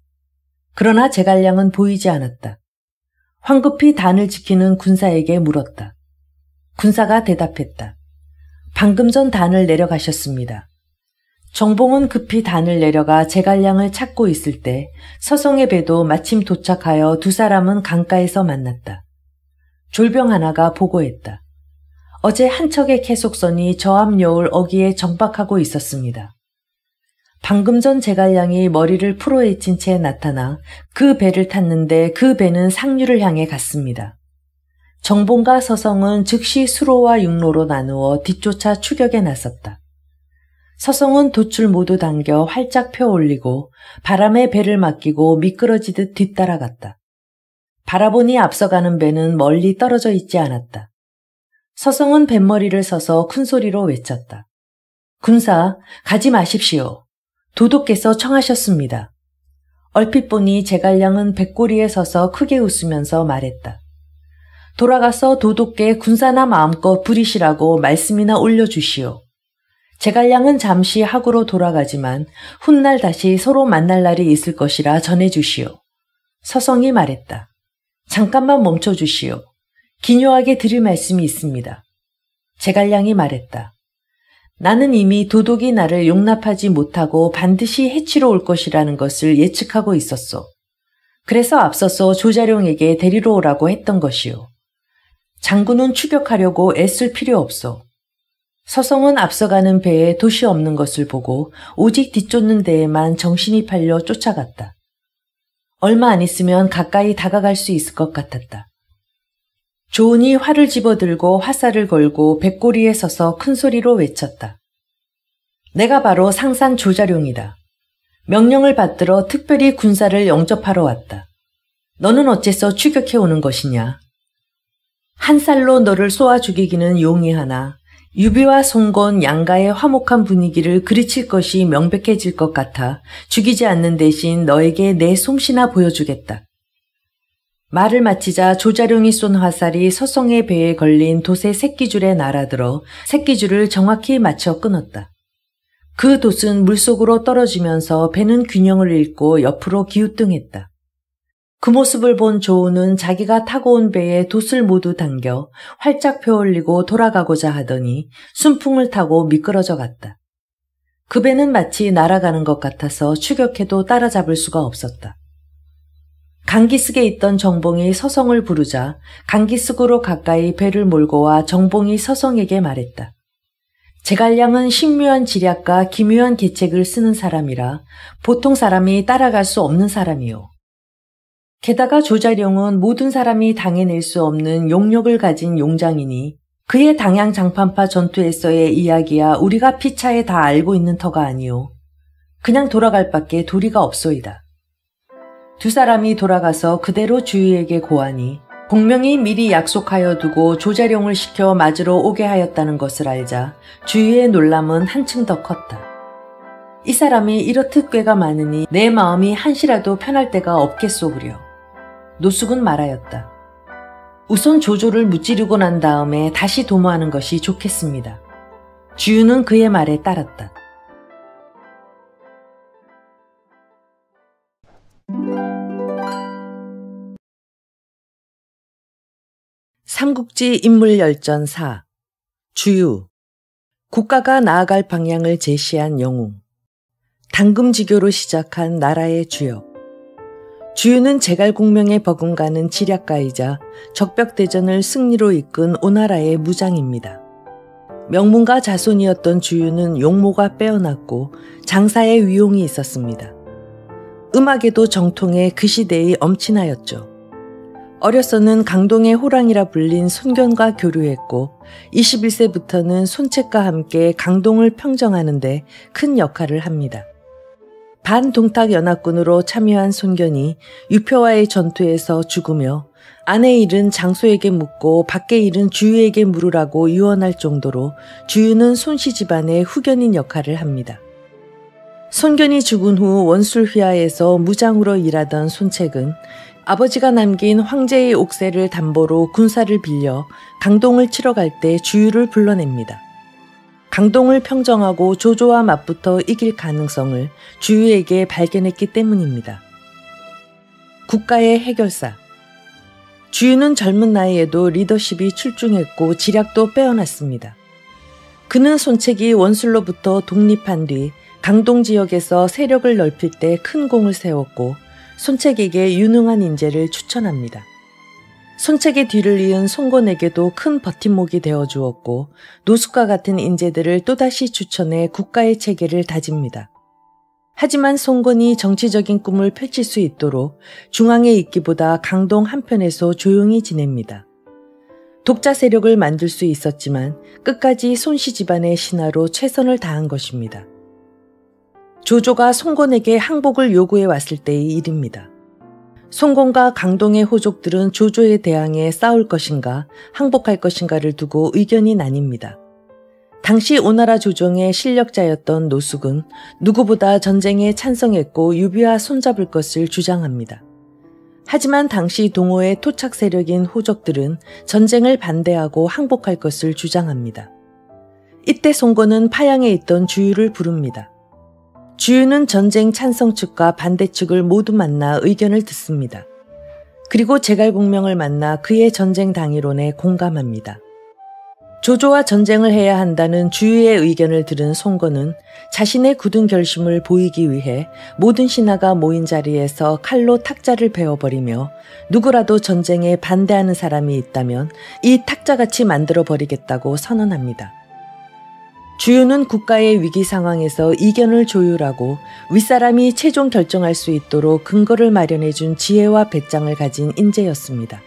그러나 제갈량은 보이지 않았다. 황급히 단을 지키는 군사에게 물었다. 군사가 대답했다. 방금 전 단을 내려가셨습니다. 정봉은 급히 단을 내려가 제갈량을 찾고 있을 때 서성의 배도 마침 도착하여 두 사람은 강가에서 만났다. 졸병 하나가 보고했다. 어제 한 척의 캐속선이 저 앞 여울 어귀에 정박하고 있었습니다. 방금 전 제갈량이 머리를 풀어헤친 채 나타나 그 배를 탔는데 그 배는 상류를 향해 갔습니다. 정봉과 서성은 즉시 수로와 육로로 나누어 뒤쫓아 추격에 나섰다. 서성은 돛을 모두 당겨 활짝 펴 올리고 바람에 배를 맡기고 미끄러지듯 뒤따라갔다. 바라보니 앞서가는 배는 멀리 떨어져 있지 않았다. 서성은 뱃머리를 서서 큰 소리로 외쳤다. 군사, 가지 마십시오. 도독께서 청하셨습니다. 얼핏 보니 제갈량은 뱃꼬리에 서서 크게 웃으면서 말했다. 돌아가서 도독께 군사나 마음껏 부리시라고 말씀이나 올려주시오. 제갈량은 잠시 하구로 돌아가지만 훗날 다시 서로 만날 날이 있을 것이라 전해주시오. 서성이 말했다. 잠깐만 멈춰주시오. 기묘하게 드릴 말씀이 있습니다. 제갈량이 말했다. 나는 이미 도독이 나를 용납하지 못하고 반드시 해치러 올 것이라는 것을 예측하고 있었소. 그래서 앞서서 조자룡에게 데리러 오라고 했던 것이오. 장군은 추격하려고 애쓸 필요 없소. 서성은 앞서가는 배에 돛이 없는 것을 보고 오직 뒤쫓는 데에만 정신이 팔려 쫓아갔다. 얼마 안 있으면 가까이 다가갈 수 있을 것 같았다. 조은이 활을 집어들고 화살을 걸고 뱃꼬리에 서서 큰 소리로 외쳤다. 내가 바로 상산 조자룡이다. 명령을 받들어 특별히 군사를 영접하러 왔다. 너는 어째서 추격해 오는 것이냐? 한 살로 너를 쏘아 죽이기는 용이하나 유비와 송건 양가의 화목한 분위기를 그르칠 것이 명백해질 것 같아 죽이지 않는 대신 너에게 내 솜씨나 보여주겠다. 말을 마치자 조자룡이 쏜 화살이 서성의 배에 걸린 돛의 새끼줄에 날아들어 새끼줄을 정확히 맞춰 끊었다. 그 돛은 물속으로 떨어지면서 배는 균형을 잃고 옆으로 기우뚱했다. 그 모습을 본 조우는 자기가 타고 온 배에 돛을 모두 당겨 활짝 펴올리고 돌아가고자 하더니 순풍을 타고 미끄러져 갔다. 그 배는 마치 날아가는 것 같아서 추격해도 따라잡을 수가 없었다. 강기슭에 있던 정봉이 서성을 부르자 강기슭으로 가까이 배를 몰고 와 정봉이 서성에게 말했다. 제갈량은 신묘한 지략과 기묘한 계책을 쓰는 사람이라 보통 사람이 따라갈 수 없는 사람이요. 게다가 조자룡은 모든 사람이 당해낼 수 없는 용력을 가진 용장이니 그의 당양장판파 전투에서의 이야기야 우리가 피차에 다 알고 있는 터가 아니오. 그냥 돌아갈 밖에 도리가 없소이다. 두 사람이 돌아가서 그대로 주유에게 고하니 공명이 미리 약속하여 두고 조자룡을 시켜 맞으러 오게 하였다는 것을 알자 주유의 놀람은 한층 더 컸다. 이 사람이 이렇듯 꾀가 많으니 내 마음이 한시라도 편할 데가 없겠소구려. 노숙은 말하였다. 우선 조조를 무찌르고 난 다음에 다시 도모하는 것이 좋겠습니다. 주유는 그의 말에 따랐다. 삼국지 인물열전 4 주유 국가가 나아갈 방향을 제시한 영웅 당금지교로 시작한 나라의 주역 주유는 제갈공명에 버금가는 지략가이자 적벽대전을 승리로 이끈 오나라의 무장입니다. 명문가 자손이었던 주유는 용모가 빼어났고 장사에 위용이 있었습니다. 음악에도 정통해 그 시대의 엄친하였죠. 어려서는 강동의 호랑이라 불린 손견과 교류했고 21세부터는 손책과 함께 강동을 평정하는 데 큰 역할을 합니다. 반동탁연합군으로 참여한 손견이 유표와의 전투에서 죽으며 아내 일은 장소에게 묻고 밖의 일은 주유에게 물으라고 유언할 정도로 주유는 손씨 집안의 후견인 역할을 합니다. 손견이 죽은 후 원술휘하에서 무장으로 일하던 손책은 아버지가 남긴 황제의 옥새를 담보로 군사를 빌려 강동을 치러 갈 때 주유를 불러냅니다. 강동을 평정하고 조조와 맞붙어 이길 가능성을 주유에게 발견했기 때문입니다. 국가의 해결사 주유는 젊은 나이에도 리더십이 출중했고 지략도 빼어났습니다. 그는 손책이 원술로부터 독립한 뒤 강동 지역에서 세력을 넓힐 때 큰 공을 세웠고 손책에게 유능한 인재를 추천합니다. 손책의 뒤를 이은 송건에게도 큰 버팀목이 되어주었고 노숙과 같은 인재들을 또다시 추천해 국가의 체계를 다집니다. 하지만 송건이 정치적인 꿈을 펼칠 수 있도록 중앙에 있기보다 강동 한편에서 조용히 지냅니다. 독자 세력을 만들 수 있었지만 끝까지 손씨 집안의 신하로 최선을 다한 것입니다. 조조가 송건에게 항복을 요구해 왔을 때의 일입니다. 송건과 강동의 호족들은 조조에 대항해 싸울 것인가 항복할 것인가를 두고 의견이 나뉩니다. 당시 오나라 조정의 실력자였던 노숙은 누구보다 전쟁에 찬성했고 유비와 손잡을 것을 주장합니다. 하지만 당시 동호의 토착 세력인 호족들은 전쟁을 반대하고 항복할 것을 주장합니다. 이때 송건은 파양에 있던 주유를 부릅니다. 주유는 전쟁 찬성 측과 반대 측을 모두 만나 의견을 듣습니다. 그리고 제갈공명을 만나 그의 전쟁 당위론에 공감합니다. 조조와 전쟁을 해야 한다는 주유의 의견을 들은 송건은 자신의 굳은 결심을 보이기 위해 모든 신하가 모인 자리에서 칼로 탁자를 베어버리며 누구라도 전쟁에 반대하는 사람이 있다면 이 탁자같이 만들어버리겠다고 선언합니다. 주유는 국가의 위기 상황에서 이견을 조율하고 윗사람이 최종 결정할 수 있도록 근거를 마련해준 지혜와 배짱을 가진 인재였습니다.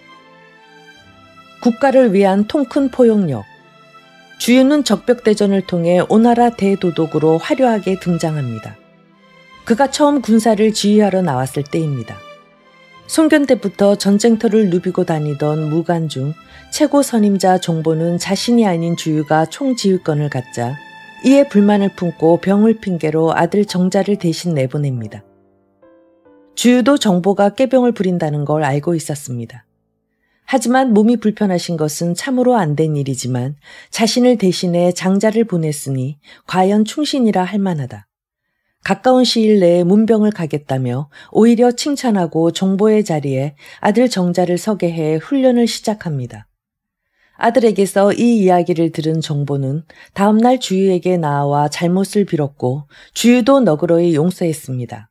국가를 위한 통큰 포용력 주유는 적벽대전을 통해 오나라 대도독으로 화려하게 등장합니다. 그가 처음 군사를 지휘하러 나왔을 때입니다. 송견 때부터 전쟁터를 누비고 다니던 무관 중 최고 선임자 종보는 자신이 아닌 주유가 총지휘권을 갖자 이에 불만을 품고 병을 핑계로 아들 정자를 대신 내보냅니다. 주유도 정보가 꾀병을 부린다는 걸 알고 있었습니다. 하지만 몸이 불편하신 것은 참으로 안 된 일이지만 자신을 대신해 장자를 보냈으니 과연 충신이라 할 만하다. 가까운 시일 내에 문병을 가겠다며 오히려 칭찬하고 정보의 자리에 아들 정자를 서게 해 훈련을 시작합니다. 아들에게서 이 이야기를 들은 정보는 다음날 주유에게 나와 잘못을 빌었고 주유도 너그러이 용서했습니다.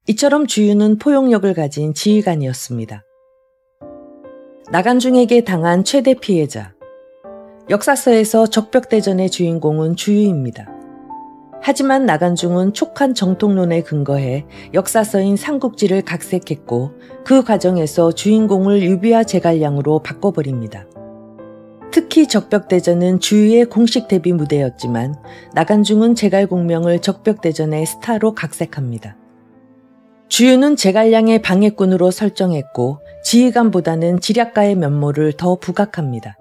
이처럼 주유는 포용력을 가진 지휘관이었습니다. 나간중에게 당한 최대 피해자 역사서에서 적벽대전의 주인공은 주유입니다. 하지만 나간중은 촉한 정통론에 근거해 역사서인 삼국지를 각색했고 그 과정에서 주인공을 유비와 제갈량으로 바꿔버립니다. 특히 적벽대전은 주유의 공식 데뷔 무대였지만 나간중은 제갈공명을 적벽대전의 스타로 각색합니다. 주유는 제갈량의 방해꾼으로 설정했고 지휘관보다는 지략가의 면모를 더 부각합니다.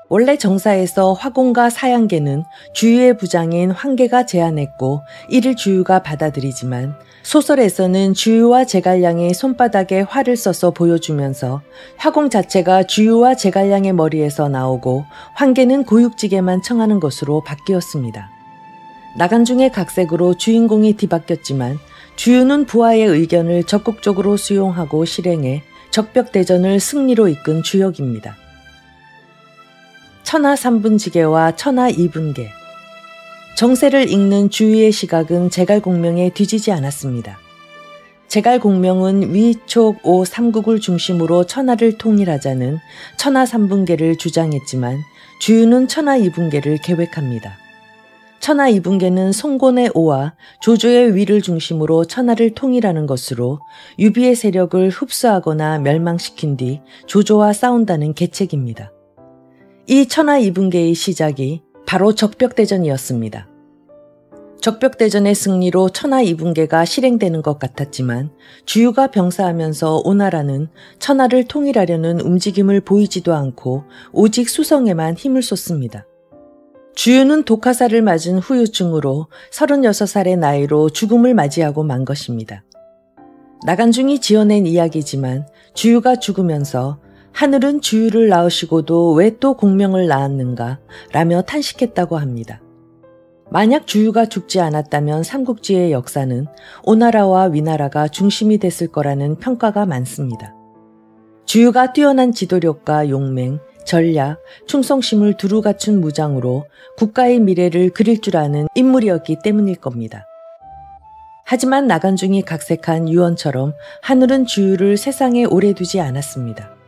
원래 정사에서 화공과 사양계는 주유의 부장인 황계가 제안했고 이를 주유가 받아들이지만 소설에서는 주유와 제갈량이 손바닥에 활을 써서 보여주면서 화공 자체가 주유와 제갈량의 머리에서 나오고 황계는 고육지게만 청하는 것으로 바뀌었습니다. 나간중의 각색으로 주인공이 뒤바뀌었지만 주유는 부하의 의견을 적극적으로 수용하고 실행해 적벽대전을 승리로 이끈 주역입니다. 천하 3분지계와 천하 2분계. 정세를 읽는 주유의 시각은 제갈공명에 뒤지지 않았습니다. 제갈공명은 위촉 오 삼국을 중심으로 천하를 통일하자는 천하 3분계를 주장했지만 주유는 천하 2분계를 계획합니다. 천하 2분계는 송곤의 오와 조조의 위를 중심으로 천하를 통일하는 것으로 유비의 세력을 흡수하거나 멸망시킨 뒤 조조와 싸운다는 계책입니다. 이 천하 2분계의 시작이 바로 적벽대전이었습니다. 적벽대전의 승리로 천하 2분계가 실행되는 것 같았지만 주유가 병사하면서 오나라는 천하를 통일하려는 움직임을 보이지도 않고 오직 수성에만 힘을 쏟습니다. 주유는 독화살을 맞은 후유증으로 36살의 나이로 죽음을 맞이하고 만 것입니다. 나간중이 지어낸 이야기지만 주유가 죽으면서 하늘은 주유를 낳으시고도 왜 또 공명을 낳았는가 라며 탄식했다고 합니다. 만약 주유가 죽지 않았다면 삼국지의 역사는 오나라와 위나라가 중심이 됐을 거라는 평가가 많습니다. 주유가 뛰어난 지도력과 용맹, 전략, 충성심을 두루 갖춘 무장으로 국가의 미래를 그릴 줄 아는 인물이었기 때문일 겁니다. 하지만 나간중이 각색한 유언처럼 하늘은 주유를 세상에 오래 두지 않았습니다.